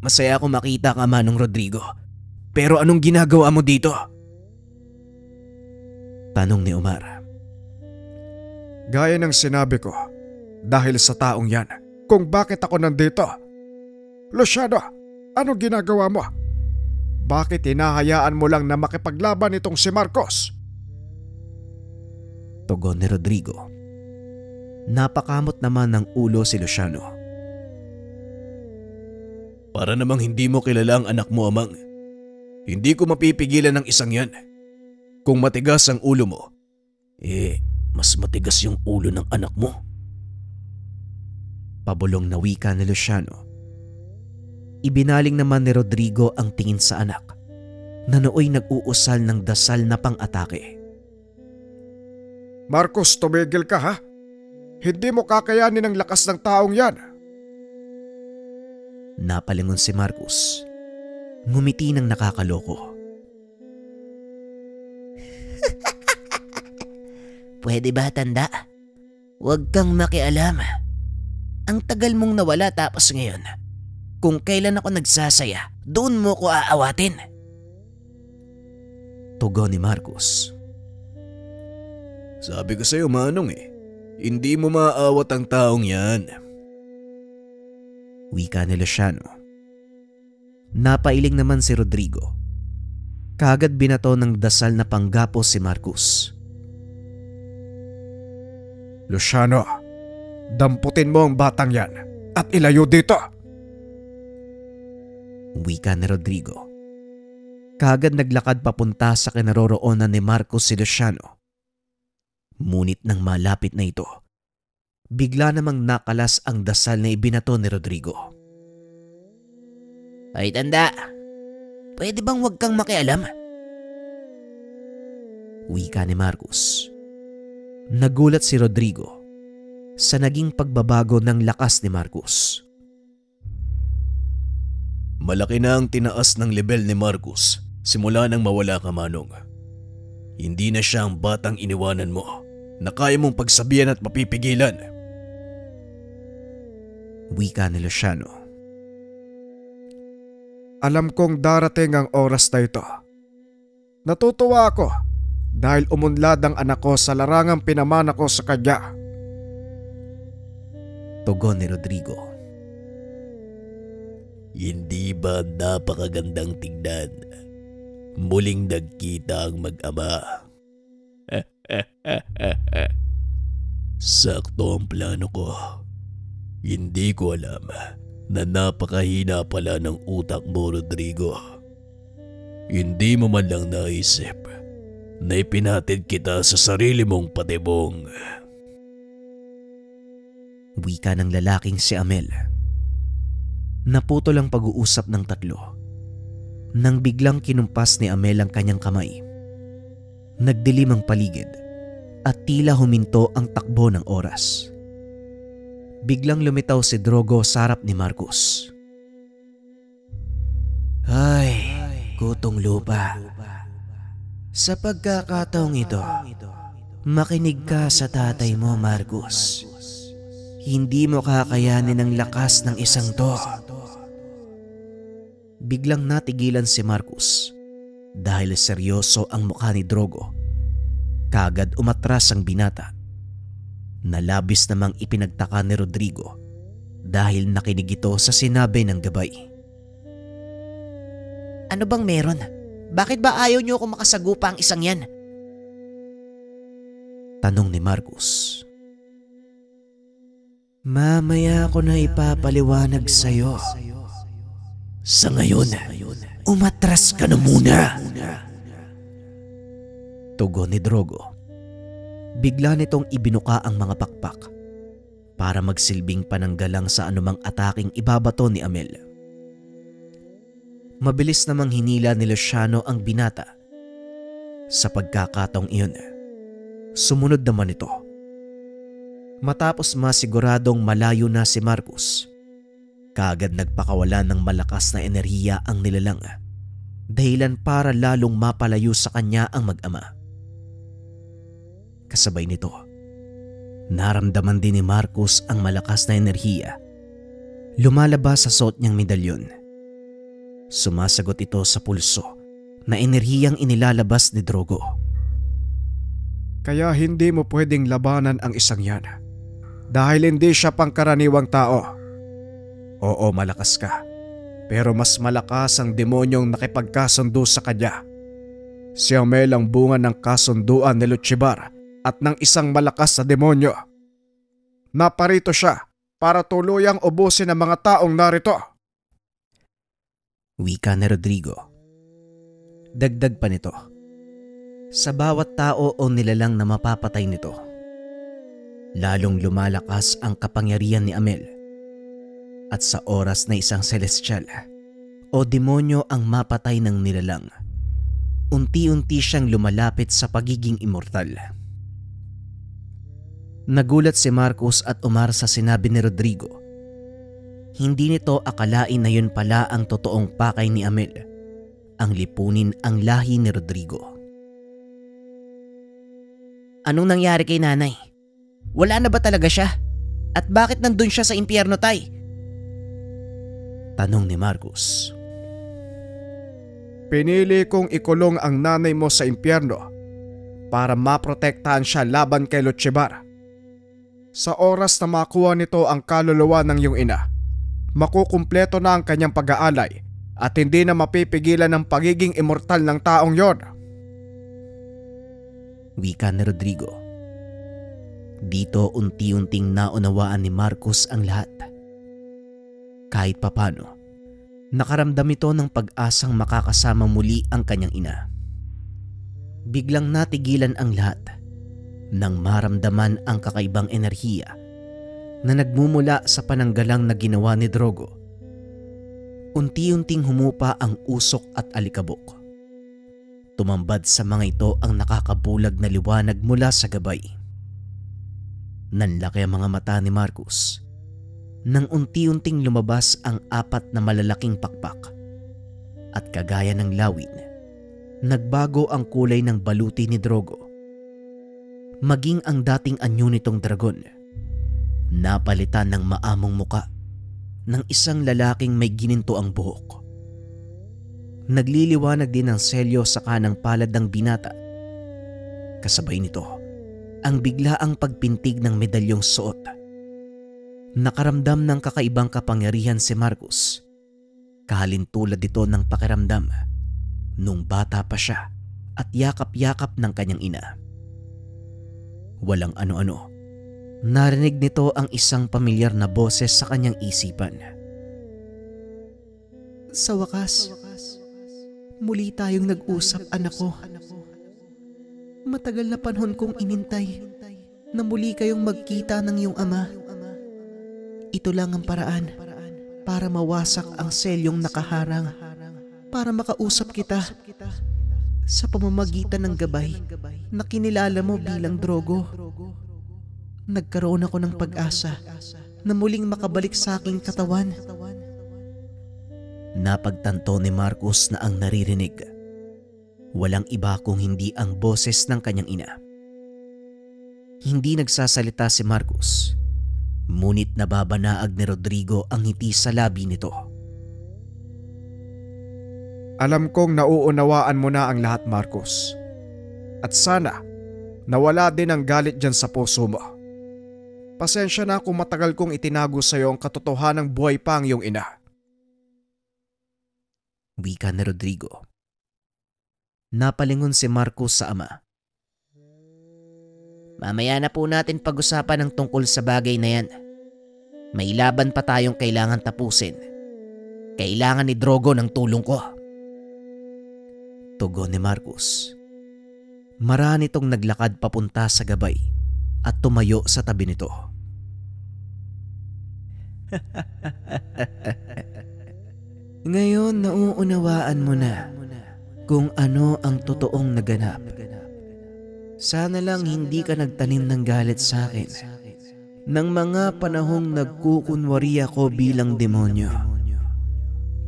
Masaya ako makita ka, Manong Rodrigo. Pero anong ginagawa mo dito? Tanong ni Omar. Gaya ng sinabi ko, dahil sa taong yan, kung bakit ako nandito. Luciano, anong ginagawa mo? Bakit hinahayaan mo lang na makipaglaban itong si Marcos? Tugon ni Rodrigo. Napakamot naman ng ulo si Luciano. Para namang hindi mo kilala ang anak mo, Amang. Hindi ko mapipigilan ng isang yan. Kung matigas ang ulo mo, mas matigas yung ulo ng anak mo. Pabulong na wika ni Luciano. Ibinaling naman ni Rodrigo ang tingin sa anak na nooy nag-uusal ng dasal na pang-atake. Marcos, tumigil ka ha? Hindi mo kakayanin ang lakas ng taong yan. Napalingon si Marcus. Ngumiti ng nakakaloko. Pwede ba, tanda? Huwag kang makialam. Ang tagal mong nawala tapos ngayon, kung kailan ako nagsasaya, doon mo ko aawatin. Tugon ni Marcus. Sabi ko sa'yo, Manong hindi mo maaawat ang taong yan. Wika ni Luciano. Napailing naman si Rodrigo. Kaagad binato ng dasal na panggapos si Marcus. Luciano, damputin mo ang batang yan at ilayo dito. Wika ni Rodrigo. Kaagad naglakad papunta sa kinaroroonan ni Marcos si Luciano. Ngunit nang malapit na ito, bigla namang nakalas ang dasal na ibinato ni Rodrigo. Ay tanda, pwede bang huwag kang makialam? Wika ni Marcos. Nagulat si Rodrigo sa naging pagbabago ng lakas ni Marcos. Malaki na ang tinaas ng level ni Marcus simula nang mawala ka, Manong. Hindi na siya ang batang iniwanan mo na kaya mong pagsabihan at mapipigilan. Wika ni Luciano. Alam kong darating ang oras na ito. Natutuwa ako dahil umunlad ang anak ko sa larangang pinamana ko sa kanya. Tugon ni Rodrigo. Hindi ba napakagandang tignan? Muling nagkita ang mag-ama. Sakto ang plano ko. Hindi ko alam na napakahina pala ng utak mo, Rodrigo. Hindi mo man lang naisip na ipinatid kita sa sarili mong patibong. Wika ng lalaking si Amel. Naputol ang pag-uusap ng tatlo nang biglang kinumpas ni Amel ang kanyang kamay. Nagdilim ang paligid at tila huminto ang takbo ng oras. Biglang lumitaw si Drogo sa harap ni Marcus. Ay, kutong lupa. Sa pagkakataong ito, makinig ka sa tatay mo, Marcus. Hindi mo kakayanin ang lakas ng isang to. Biglang natigilan si Marcus dahil seryoso ang mukha ni Drogo. Kaagad umatras ang binata. Nalabis namang ipinagtaka ni Rodrigo dahil nakinig ito sa sinabi ng gabay. Ano bang meron? Bakit ba ayaw niyo ako makasagupa ang isang yan? Tanong ni Marcus. Mamaya ko na ipapaliwanag sa'yo. Sa ngayon, umatras ka na muna. Tugon ni Drogo. Bigla nitong ibinuka ang mga pakpak para magsilbing pananggalang sa anumang ataking ibabato ni Amel. Mabilis namang hinila ni Luciano ang binata. Sa pagkakataong iyon, sumunod naman ito. Matapos masiguradong malayo na si Marcus, kaagad nagpakawala ng malakas na enerhiya ang nilalang dahilan para lalong mapalayo sa kanya ang mag-ama. Kasabay nito, naramdaman din ni Marcos ang malakas na enerhiya. Lumalabas sa suot niyang medalyon. Sumasagot ito sa pulso na enerhiyang inilalabas ni Drogo. Kaya hindi mo pwedeng labanan ang isang yan dahil hindi siya pangkaraniwang tao. Oo, malakas ka, pero mas malakas ang demonyong nakipagkasundo sa kanya. Si Amel ang bunga ng kasunduan ni Lutchibar at ng isang malakas na demonyo. Naparito siya para tuluyang ubusin ang mga taong narito. Wika ni Rodrigo. Dagdag pa nito, sa bawat tao o nilalang na mapapatay nito, lalong lumalakas ang kapangyarihan ni Amel. At sa oras na isang celestial o demonyo ang mapatay ng nilalang, unti-unti siyang lumalapit sa pagiging immortal. Nagulat si Marcos at Omar sa sinabi ni Rodrigo. Hindi nito akalain na yun pala ang totoong pakay ni Amel, ang lipunin ang lahi ni Rodrigo. Anong nangyari kay nanay? Wala na ba talaga siya? At bakit nandun siya sa impyerno, tay? Tanong ni Marcos. Pinili kong ikulong ang nanay mo sa impyerno para maprotektahan siya laban kay Lutchibar. Sa oras na makuha nito ang kaluluwa ng iyong ina, makukumpleto na ang kanyang pag-aalay at hindi na mapipigilan ang pagiging immortal ng taong yon. Wika ni Rodrigo. Dito unti-unting naunawaan ni Marcos ang lahat. Kahit papano, nakaramdam ito ng pag-asang makakasama muli ang kanyang ina. Biglang natigilan ang lahat nang maramdaman ang kakaibang enerhiya na nagmumula sa pananggalang na ginawa ni Drogo. Unti-unting humupa ang usok at alikabok. Tumambad sa mga ito ang nakakabulag na liwanag mula sa gabay. Nanlaki ang mga mata ni Marcos nang unti-unting lumabas ang 4 na malalaking pakpak. At kagaya ng lawin, nagbago ang kulay ng baluti ni Drogo. Maging ang dating anyo nitong dragon, napalitan ng maamong muka ng isang lalaking may gininto ang buhok. Nagliliwanag din ang selyo sa kanang palad ng binata. Kasabay nito, ang biglaang pagpintig ng medalyong suot. Nakaramdam ng kakaibang kapangyarihan si Marcos. Kahalintulad ito ng pakiramdam nung bata pa siya at yakap-yakap ng kanyang ina. Walang ano-ano, narinig nito ang isang pamilyar na boses sa kanyang isipan. Sa wakas, muli tayong nag-usap, anak ko. Matagal na panahon kong inintay na muli kayong magkita ng iyong ama. Ito lang ang paraan para mawasak ang selyong nakaharang, para makausap kita sa pamamagitan ng gabay na kinilala mo bilang Drogo. Nagkaroon ako ng pag-asa na muling makabalik sa aking katawan. Napagtanto ni Marcos na ang naririnig, walang iba kung hindi ang boses ng kanyang ina. Hindi nagsasalita si Marcos, ngunit nababanaag ni Rodrigo ang ngiti sa labi nito. Alam kong nauunawaan mo na ang lahat, Marcos. At sana, nawala din ang galit dyan sa puso mo. Pasensya na kung matagal kong itinago sa iyo ang katotohanang buhay pa ang iyong ina. Wika ni Rodrigo. Napalingon si Marcos sa ama. Mamaya na po natin pag-usapan ang tungkol sa bagay na yan. May laban pa tayong kailangan tapusin. Kailangan ni Drogo ng tulong ko. Tugon ni Marcos. Marami itong naglakad papunta sa gabay at tumayo sa tabi nito. Ngayon nauunawaan mo na kung ano ang totoong naganap. Sana lang hindi ka nagtanim ng galit sa akin ng mga panahong nagkukunwari ako bilang demonyo.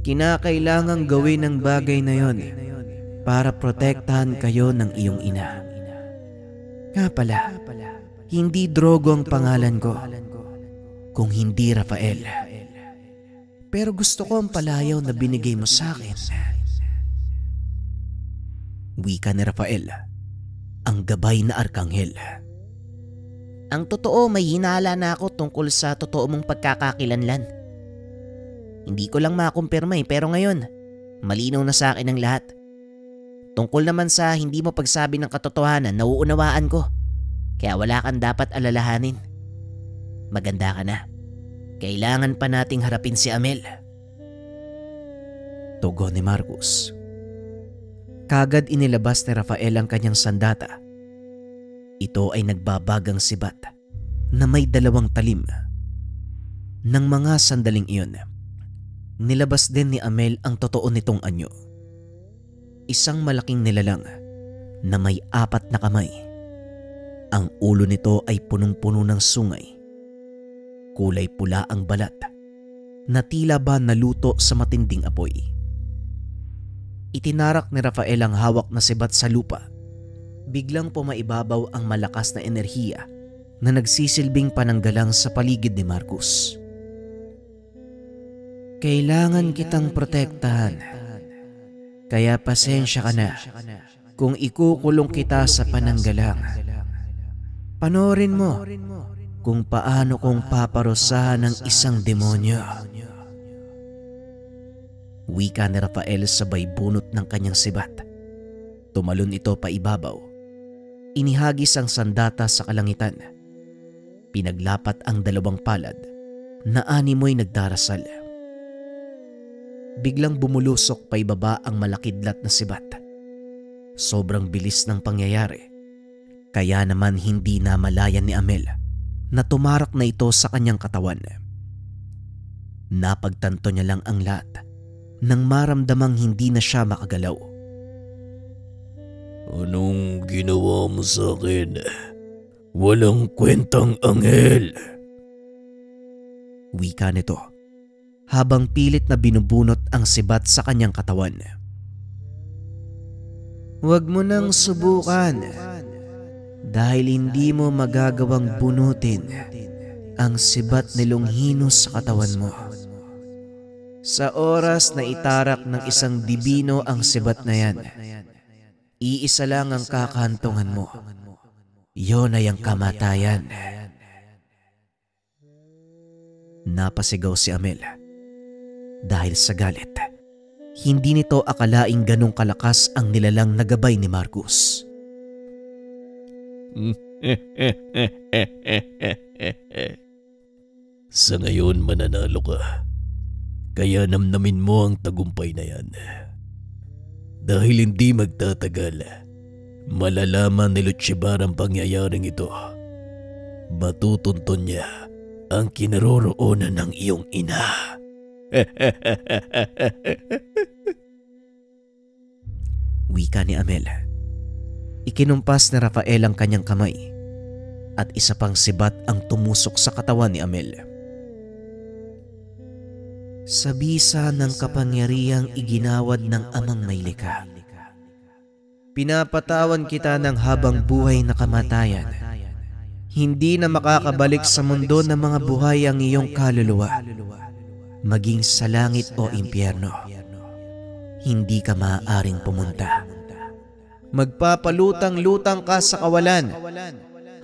Kinakailangang gawin ang bagay na yon para protektahan kayo ng iyong ina. Nga pala, hindi Drogo ang pangalan ko, kung hindi Rafael. Pero gusto ko ang palayaw na binigay mo sa akin. Wika ni Rafael, ang gabay na arkanghel. Ang totoo, may hinala na ako tungkol sa totoo mong pagkakakilanlan. Hindi ko lang makumpirma pero ngayon, malinaw na sa akin ang lahat. Tungkol naman sa hindi mo pagsabi ng katotohanan, nauunawaan ko. Kaya wala kang dapat alalahanin. Maganda ka na. Kailangan pa nating harapin si Amel. Tugon ni Marcus. Kagad inilabas ni Rafael ang kanyang sandata. Ito ay nagbabagang sibat na may 2 talim. Nang mga sandaling iyon, nilabas din ni Amel ang totoo nitong anyo. Isang malaking nilalang na may 4 na kamay. Ang ulo nito ay punong-puno ng sungay. Kulay pula ang balat na tila ba naluto sa matinding apoy. Itinarak ni Rafael ang hawak na sibat sa lupa. Biglang pumaibabaw ang malakas na enerhiya na nagsisilbing pananggalang sa paligid ni Marcus. Kailangan kitang protektahan. Kaya pasensya ka na kung ikukulong kita sa pananggalang. Panoorin mo kung paano kong paparusahan ng isang demonyo. Wika ni Rafael sabay bunot ng kanyang sibat. Tumalon ito pa ibabaw. Inihagis ang sandata sa kalangitan. Pinaglapat ang 2 palad na animoy nagdarasal. Biglang bumulusok pa ibaba ang malakidlat na sibat. Sobrang bilis ng pangyayari. Kaya naman hindi namalayan ni Amel na tumarak na ito sa kanyang katawan. Napagtanto niya lang ang lahat nang maramdamang hindi na siya makagalaw. Anong ginawa mo sa akin? Walang kwentang anghel. Wika nito habang pilit na binubunot ang sibat sa kanyang katawan. Huwag mo nang subukan dahil hindi mo magagawang bunutin ang sibat ni Longinus sa katawan mo. Sa oras na itarak ng isang dibino ang sibat na yan, iisa lang ang kakahantungan mo. Yon ay ang kamatayan. Napasigaw si Amel. Dahil sa galit, hindi nito akalaing ganong kalakas ang nilalang na gabay ni Marcus. Sa ngayon mananalo ka. Kaya namnamin mo ang tagumpay na yan. Dahil hindi magtatagal, malalaman ni Lutchibar ang pangyayaring ito. Matutunton niya ang kinaroroonan ng iyong ina. Wika ni Amel. Ikinumpas ni Rafael ang kanyang kamay at isa pang sibat ang tumusok sa katawan ni Amel. Sa bisa ng kapangyarihang iginawad ng amang may likha, pinapatawan kita ng habang buhay na kamatayan. Hindi na makakabalik sa mundo ng mga buhay ang iyong kaluluwa, maging sa langit o impyerno. Hindi ka maaaring pumunta. Magpapalutang-lutang ka sa kawalan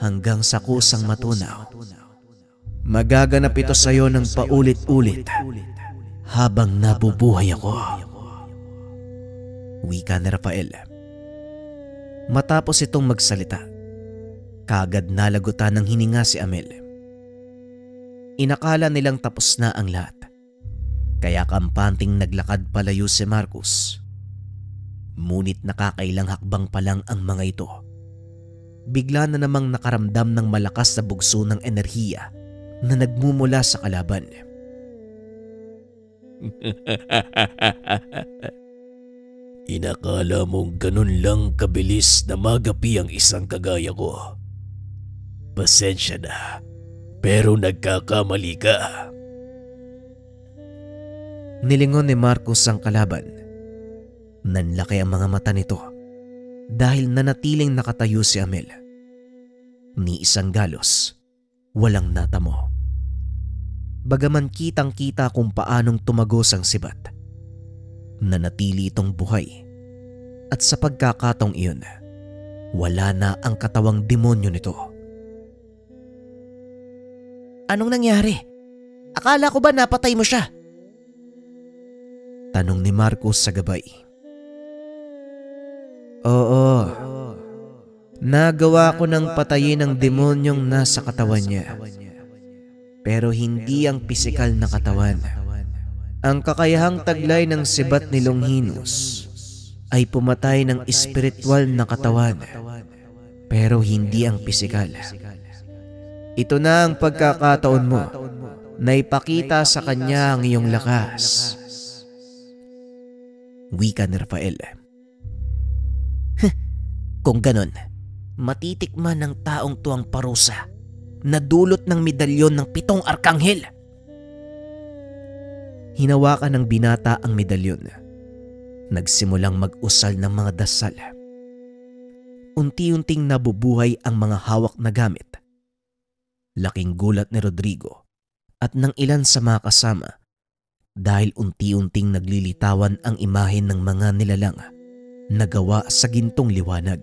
hanggang sa kusang matunaw. Magaganap ito sa iyo ng paulit-ulit habang nabubuhay ako. Wika ni Rafael. Matapos itong magsalita, kagad nalagutan ng hininga si Amel. Inakala nilang tapos na ang lahat, kaya kampanting naglakad palayo si Marcus. Ngunit nakakailang hakbang pa lang ang mga ito. Bigla na namang nakaramdam ng malakas na bugso ng enerhiya na nagmumula sa kalaban. Inakala mong ganun lang kabilis na magapi ang isang kagaya ko. Pasensya na, pero nagkakamali ka. Nilingon ni Marcos ang kalaban. Nanlaki ang mga mata nito dahil nanatiling nakatayo si Amel. Ni isang galos, walang natamo. Bagaman kitang-kita kung paanong tumagos ang sibat, nanatili itong buhay at sa pagkakataong iyon, wala na ang katawang demonyo nito. Anong nangyari? Akala ko ba napatay mo siya? Tanong ni Marcos sa gabay. Oo. Nagawa ko ng patayin ang demonyong nasa katawan niya. Pero hindi ang pisikal na katawan. Ang kakayahang taglay ng sibat ni Longinus ay pumatay ng espiritual na katawan. Pero hindi ang pisikal. Ito na ang pagkakataon mo na ipakita sa kanya ang iyong lakas. Wika ni Rafael. Kung ganon, matitikman ng taong tuwang parusa na dulot ng medalyon ng 7 arkanghel. Hinawakan ng binata ang medalyon. Nagsimulang mag-usal ng mga dasal. Unti-unting nabubuhay ang mga hawak na gamit. Laking gulat ni Rodrigo at ng ilan sa mga kasama dahil unti-unting naglilitawan ang imahen ng mga nilalang na gawa sa gintong liwanag.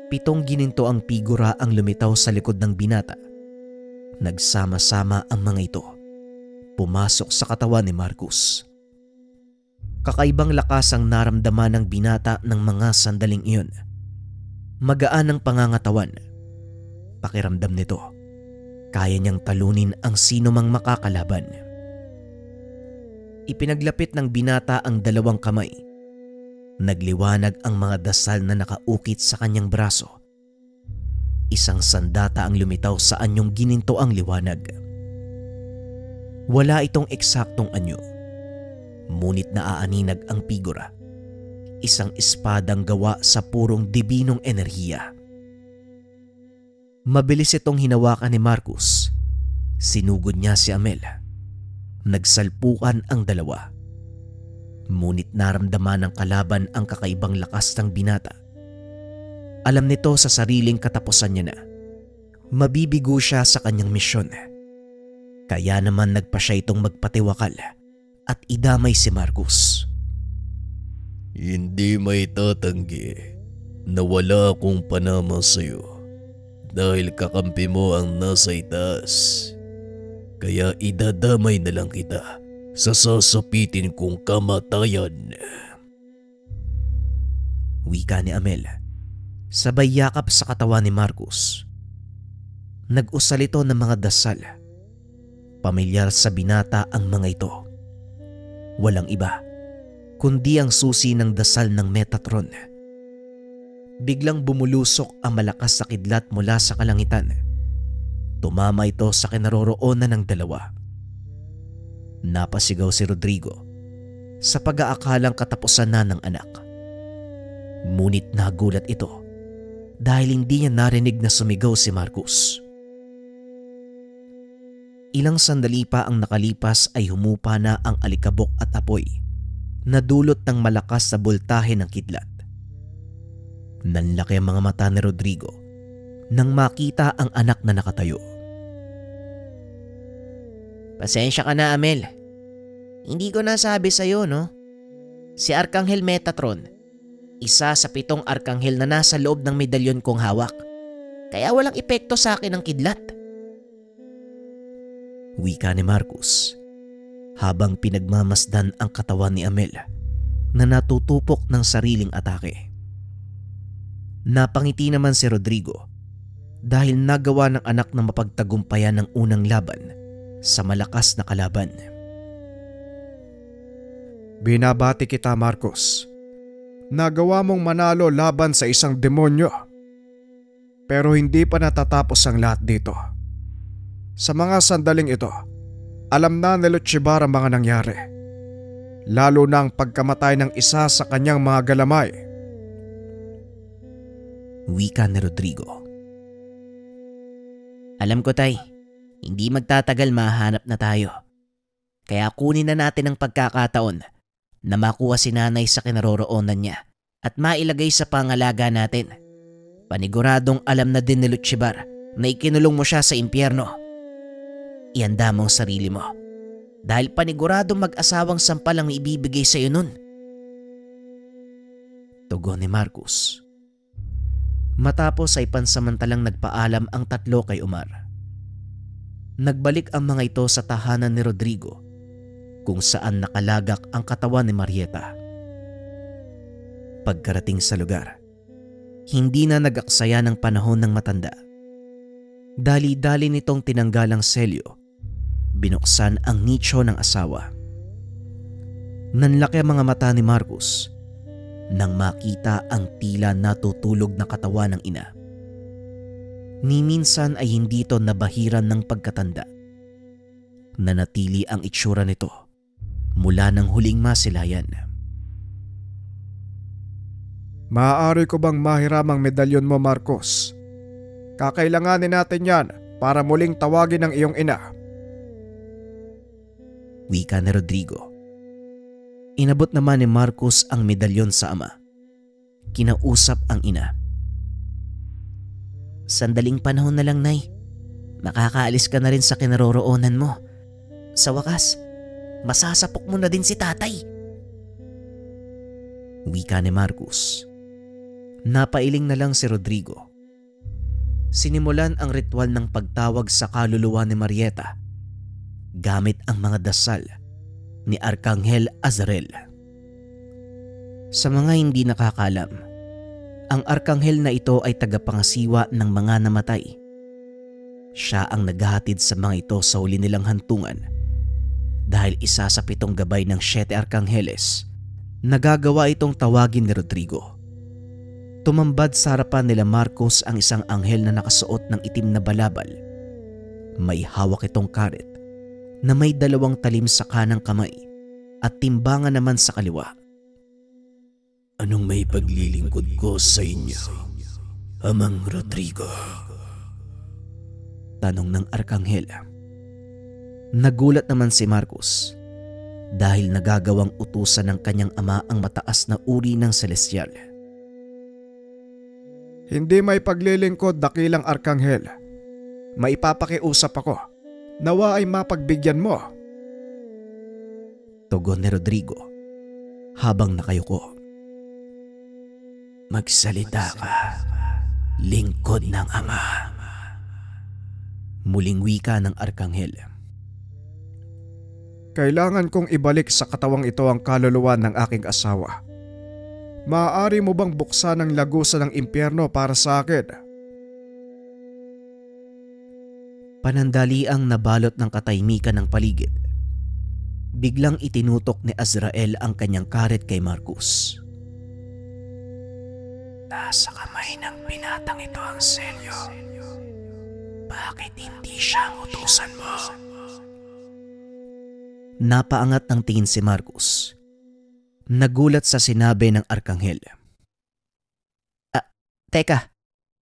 7 gininto ang figura ang lumitaw sa likod ng binata. Nagsama-sama ang mga ito. Pumasok sa katawan ni Marcos. Kakaibang lakas ang naramdaman ng binata ng mga sandaling iyon. Magaan ang pangangatawan. Pakiramdam nito, kaya niyang talunin ang sino mang makakalaban. Ipinaglapit ng binata ang 2 kamay. Nagliwanag ang mga dasal na nakaukit sa kanyang braso. Isang sandata ang lumitaw sa anyong gininto ang liwanag. Wala itong eksaktong anyo, ngunit naaaninag ang figura. Isang espadang gawa sa purong dibinong enerhiya. Mabilis itong hinawakan ni Marcos. Sinugod niya si Amel. Nagsalpukan ang 2. Ngunit naramdaman ng kalaban ang kakaibang lakas ng binata. Alam nito sa sariling katapusan niya na mabibigo siya sa kanyang misyon. Kaya naman nagpa siya itong magpatiwakal at idamay si Marcos. Hindi may tatanggi na wala akong panama sa'yo dahil kakampi mo ang nasa itaas. Kaya idadamay na lang kita sa sasapitin kong kamatayan. Wika ni Amel, sabay yakap sa katawan ni Marcos. Nag-usal ito ng mga dasal. Pamilyar sa binata ang mga ito. Walang iba, kundi ang susi ng dasal ng Metatron. Biglang bumulusok ang malakas na kidlat mula sa kalangitan. Tumama ito sa kinaroroonan ng 2. Napasigaw si Rodrigo sa pag-aakalang katapusan na ng anak. Ngunit nagulat ito dahil hindi niya narinig na sumigaw si Marcos. Ilang sandali pa ang nakalipas ay humupa na ang alikabok at apoy na dulot ng malakas na boltahe ng kidlat. Nanlaki ang mga mata ni Rodrigo nang makita ang anak na nakatayo. Pasensya ka na, Amel. Hindi ko nasabi sa'yo, no? Si Arkanghel Metatron, isa sa 7 arkanghel na nasa loob ng medalyon kong hawak. Kaya walang epekto sa akin ang kidlat. Wika ni Marcos habang pinagmamasdan ang katawan ni Amel na natutupok ng sariling atake. Napangiti naman si Rodrigo dahil nagawa ng anak na mapagtagumpayan ng unang laban sa malakas na kalaban. Binabati kita, Marcos. Nagawa mong manalo laban sa isang demonyo. Pero hindi pa natatapos ang lahat dito. Sa mga sandaling ito, alam na ni Lutchibar ang mga nangyari. Lalo na ang pagkamatay ng isa sa kanyang mga galamay. Wika ni Rodrigo. Alam ko, Tay. Hindi magtatagal mahanap na tayo. Kaya kunin na natin ang pagkakataon na makuha si nanay sa kinaroroonan niya at mailagay sa pangalaga natin. Paniguradong alam na din ni Lutchibar na ikinulong mo siya sa impyerno. Ihanda mo ang sarili mo dahil paniguradong mag-asawang sampal ang ibibigay sa iyo nun. Tugon ni Marcus. Matapos ay pansamantalang nagpaalam ang tatlo kay Omar. Nagbalik ang mga ito sa tahanan ni Rodrigo kung saan nakalagak ang katawan ni Marieta. Pagkarating sa lugar, hindi na nag-aksaya ng panahon ng matanda. Dali-dali nitong tinanggal ang selyo, binuksan ang nicho ng asawa. Nanlaki ang mga mata ni Marcus nang makita ang tila natutulog na katawan ng ina. Ni minsan ay hindi ito nabahiran ng pagkatanda. Nanatili ang itsura nito mula ng huling masilayan. Maaari ko bang mahiram ang medalyon mo, Marcos? Kakailanganin natin yan para muling tawagin ang iyong ina. Wika ni Rodrigo. Inabot naman ni Marcos ang medalyon sa ama. Kinausap ang ina. Sandaling panahon na lang, Nay. Makakaalis ka na rin sa kinaroroonan mo. Sa wakas, masasapok mo na din si tatay. Wika ni Marcos. Napailing na lang si Rodrigo. Sinimulan ang ritual ng pagtawag sa kaluluwa ni Marieta gamit ang mga dasal ni Arkanghel Azrael. Sa mga hindi nakakalam, ang Arkanghel na ito ay tagapangasiwa ng mga namatay. Siya ang naghahatid sa mga ito sa huli nilang hantungan dahil isa sa 7 gabay ng 7 Arkangheles. Nagagawa itong tawagin ni Rodrigo. Tumambad sa harapan nila Marcos ang isang anghel na nakasuot ng itim na balabal. May hawak itong karet na may 2 talim sa kanang kamay at timbangan naman sa kaliwa. Anong may paglilingkod ko sa inyo, Amang Rodrigo? Tanong ng Arkanghel. Nagulat naman si Marcos dahil nagagawang utusan ng kanyang ama ang mataas na uri ng celestial. Hindi may paglilingkod, dakilang Arkanghel. Maipapakiusap ako. Nawa ay mapagbigyan mo. Tugon ni Rodrigo habang nakayuko. Magsalita ka, lingkod ng ama. Muling wika ng Arkanghel. Kailangan kong ibalik sa katawang ito ang kaluluwa ng aking asawa. Maaari mo bang buksan ang lagusan ng impyerno para sa akin? Panandali ang nabalot ng katahimikan ng paligid. Biglang itinutok ni Azrael ang kanyang karet kay Marcus. Nasa kamay ng binatang ito ang selyo. Bakit hindi siya ang utusan mo? Napaangat ng tingin si Marcus. Nagulat sa sinabi ng Arkanghel. Teka,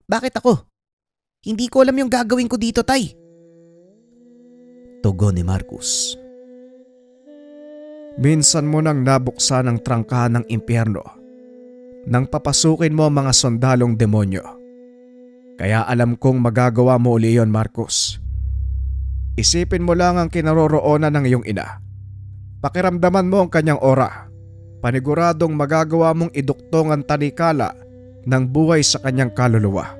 bakit ako? Hindi ko alam yung gagawin ko dito, Tay. Tugon ni Marcus. Minsan mo nang nabuksan ang trangkahan ng impyerno nang papasukin mo mga sundalong demonyo. Kaya alam kong magagawa mo uli yon, Marcus. Isipin mo lang ang kinaroroonan ng iyong ina. Pakiramdaman mo ang kanyang aura. Paniguradong magagawa mong iduktong ang tanikala ng buhay sa kanyang kaluluwa.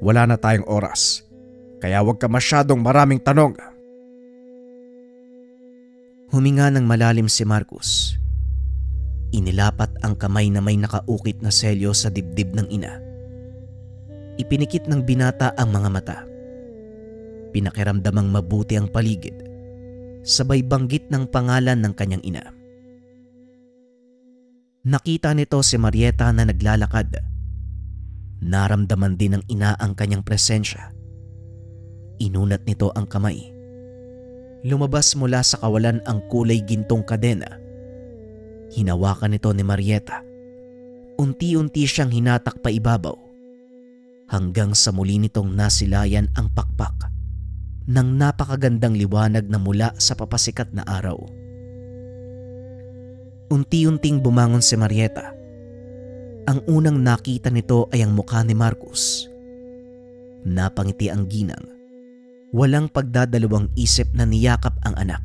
Wala na tayong oras, kaya huwag ka masyadong maraming tanong. Huminga ng malalim si Marcus. Inilapat ang kamay na may nakaukit na selyo sa dibdib ng ina. Ipinikit ng binata ang mga mata. Pinakiramdamang mabuti ang paligid, sabay banggit ng pangalan ng kanyang ina. Nakita nito si Marieta na naglalakad. Naramdaman din ng ina ang kanyang presensya. Inunat nito ang kamay. Lumabas mula sa kawalan ang kulay gintong kadena. Hinawakan nito ni Marieta. Unti-unti siyang hinatak pa ibabaw hanggang sa muli nitong nasilayan ang pakpak ng napakagandang liwanag na mula sa papasikat na araw. Unti-unting bumangon si Marieta. Ang unang nakita nito ay ang mukha ni Marcus. Napangiti ang ginang. Walang pagdadalawang isip na niyakap ang anak.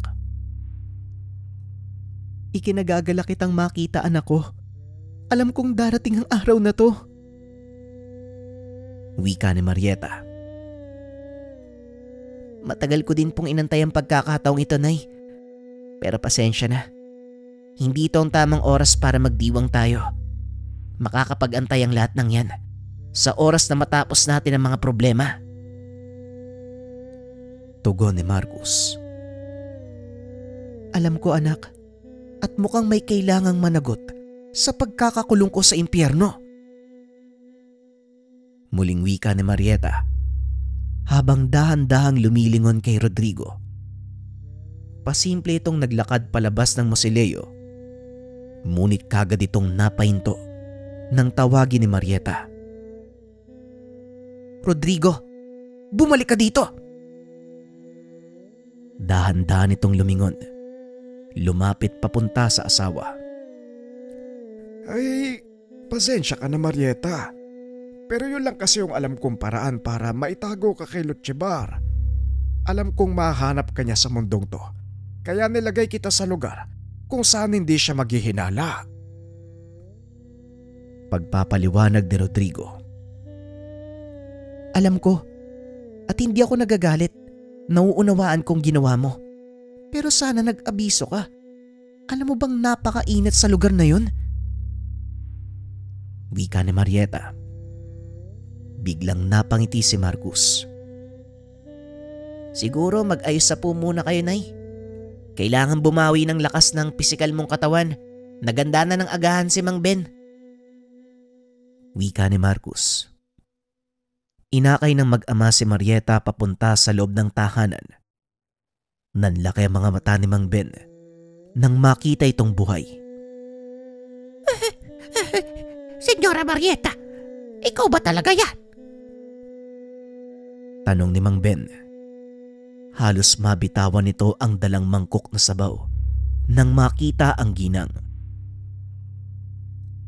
Ikinagagala kitang makita, anak ko. Alam kong darating ang araw na to. Wika ni Marieta. Matagal ko din pong inantay ang pagkakataong ito, Nay. Pero pasensya na. Hindi ito ang tamang oras para magdiwang tayo. Makakapag-antay ang lahat ng yan sa oras na matapos natin ang mga problema. Tugon ni Marcus. Alam ko, anak, at mukhang may kailangang managot sa pagkakakulong ko sa impyerno. Muling wika ni Marieta habang dahan-dahang lumilingon kay Rodrigo. Pasimple itong naglakad palabas ng mausoleo, ngunit kagad itong napahinto nang tawagin ni Marieta. Rodrigo, bumalik ka dito! Dahan-dahan itong lumingon. Lumapit papunta sa asawa. Ay, pasensya ka na, Marieta. Pero yun lang kasi yung alam kong paraan para maitago ka kay Lutchibar. Alam kong mahanap ka niya sa mundong to. Kaya nilagay kita sa lugar kung saan hindi siya maghihinala. Pagpapaliwanag ni Rodrigo. Alam ko, at hindi ako nagagalit. Nauunawaan kong ginawa mo. Pero sana nag-abiso ka. Alam mo bang napakainit sa lugar na yun? Wika ni Marieta. Biglang napangiti si Marcus. Siguro mag-ayos sa po muna kayo, Nay. Kailangan bumawi ng lakas ng pisikal mong katawan. Naganda na ng agahan si Mang Ben. Wika ni Marcus. Inakay ng mag-ama si Marieta papunta sa loob ng tahanan. Nanlaki ang mga mata ni Mang Ben nang makita itong buhay. Senyora Marieta, ikaw ba talaga yan? Tanong ni Mang Ben. Halos mabitawan nito ang dalang mangkok na sabaw nang makita ang ginang.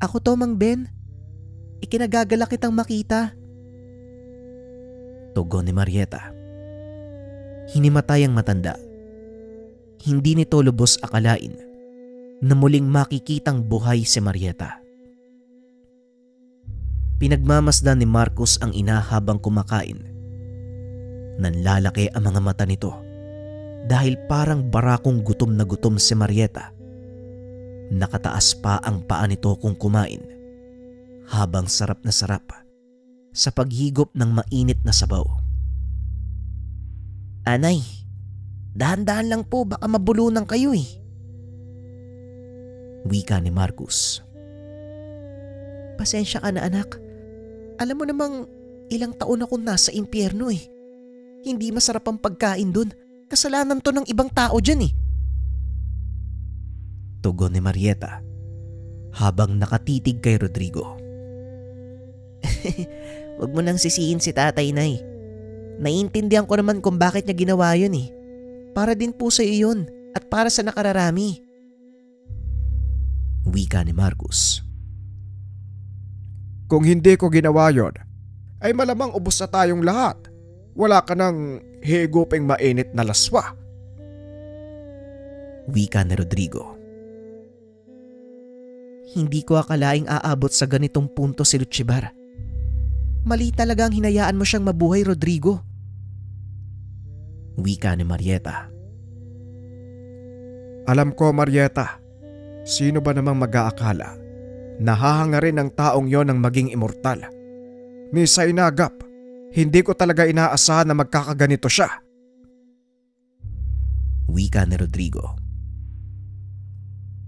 Ako to, Mang Ben. Ikinagagala kitang makita. Tugon ni Marieta. Hinimatay ang matanda. Hindi nito lubos akalain na muling makikitang buhay si Marieta. Pinagmamasdan ni Marcus ang ina habang kumakain. Nanlalaki ang mga mata nito dahil parang barakong gutom na gutom si Marieta. Nakataas pa ang paa nito kung kumain habang sarap na sarap sa paghigop ng mainit na sabaw. Anay, dahan-dahan lang po, baka mabulunan kayo eh. Wika ni Marcus. Pasensya ka na, anak. Alam mo namang ilang taon akong nasa impyerno eh. Hindi masarap ang pagkain dun. Kasalanan to ng ibang tao dyan eh. Tugon ni Marieta habang nakatitig kay Rodrigo. Huwag mo nang sisihin si tatay, Nay. Naiintindihan ko naman kung bakit niya ginawa yun eh. Para din po sa iyo yun at para sa nakararami. Wika ni Marcus. Kung hindi ko ginawa yon, ay malamang ubos na tayong lahat. Wala ka nang higuping mainit na laswa. Wika ni Rodrigo. Hindi ko akalaing aabot sa ganitong punto si Lutchibar. Mali talaga ang hinayaan mo siyang mabuhay, Rodrigo. Wika ni Marieta. Alam ko, Marieta. Sino ba namang mag-aakala na hahangarin ng taong yon ng maging immortal? Ni sa inagap, hindi ko talaga inaasahan na magkakaganito siya. Wika ni Rodrigo.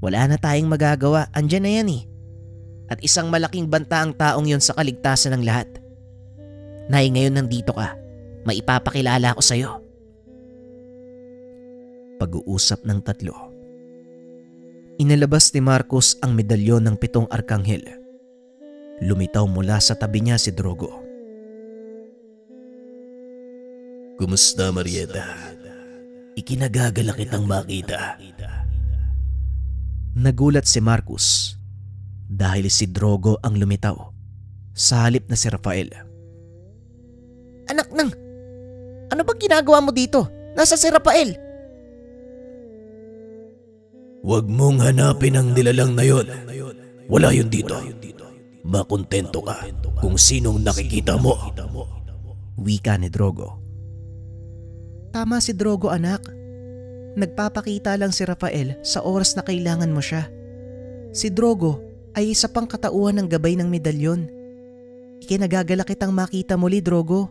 Wala na tayong magagawa, andyan na yan eh. At isang malaking banta ang taong yon sa kaligtasan ng lahat. Nay, ngayon nandito ka. Maipapakilala ko sa'yo. Pag-uusap ng tatlo. Inalabas ni Marcus ang medalyon ng 7 arkanghel. Lumitaw mula sa tabi niya si Drogo. Kumusta, Marieta? Ikinagagala kitang makita. Nagulat si Marcus dahil si Drogo ang lumitaw sa halip na si Rafael. Anak nang, ano bang ginagawa mo dito? Nasa si Rafael? Huwag mong hanapin ang nilalang na yon. Wala yun dito. Makontento ka kung sinong nakikita mo. Wika ni Drogo. Tama si Drogo, anak. Nagpapakita lang si Rafael sa oras na kailangan mo siya. Si Drogo ay isa pang katauhan ng gabay ng medalyon. Ikinagagala kitang makita muli, Drogo.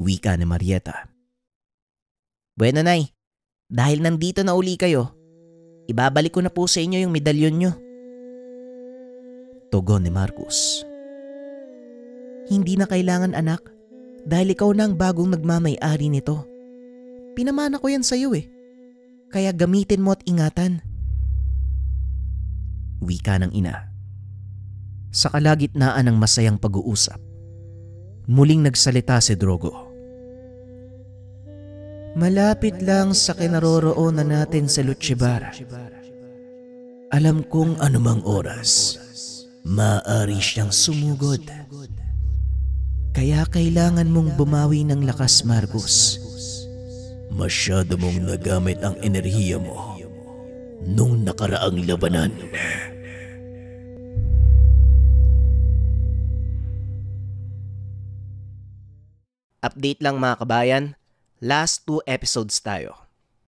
Wika ni Marieta. Bueno, Nay. Dahil nandito na uli kayo, ibabalik ko na po sa inyo yung medalyon nyo. Tugon ni Marcus. Hindi na kailangan, anak, dahil ikaw na ang bagong nagmamay-ari nito. Pinamana ko yan sa'yo kaya gamitin mo at ingatan. Wika ng ina. Sa kalagitnaan ng masayang pag-uusap, muling nagsalita si Drogo. Malapit lang sa kinaroroonan natin sa Lutchibara. Alam kong anumang oras, maaari siyang sumugod. Kaya kailangan mong bumawi ng lakas, Marcus. Masyado mong nagamit ang enerhiya mo nung nakaraang labanan. Update lang mga kabayan, last 2 episodes tayo.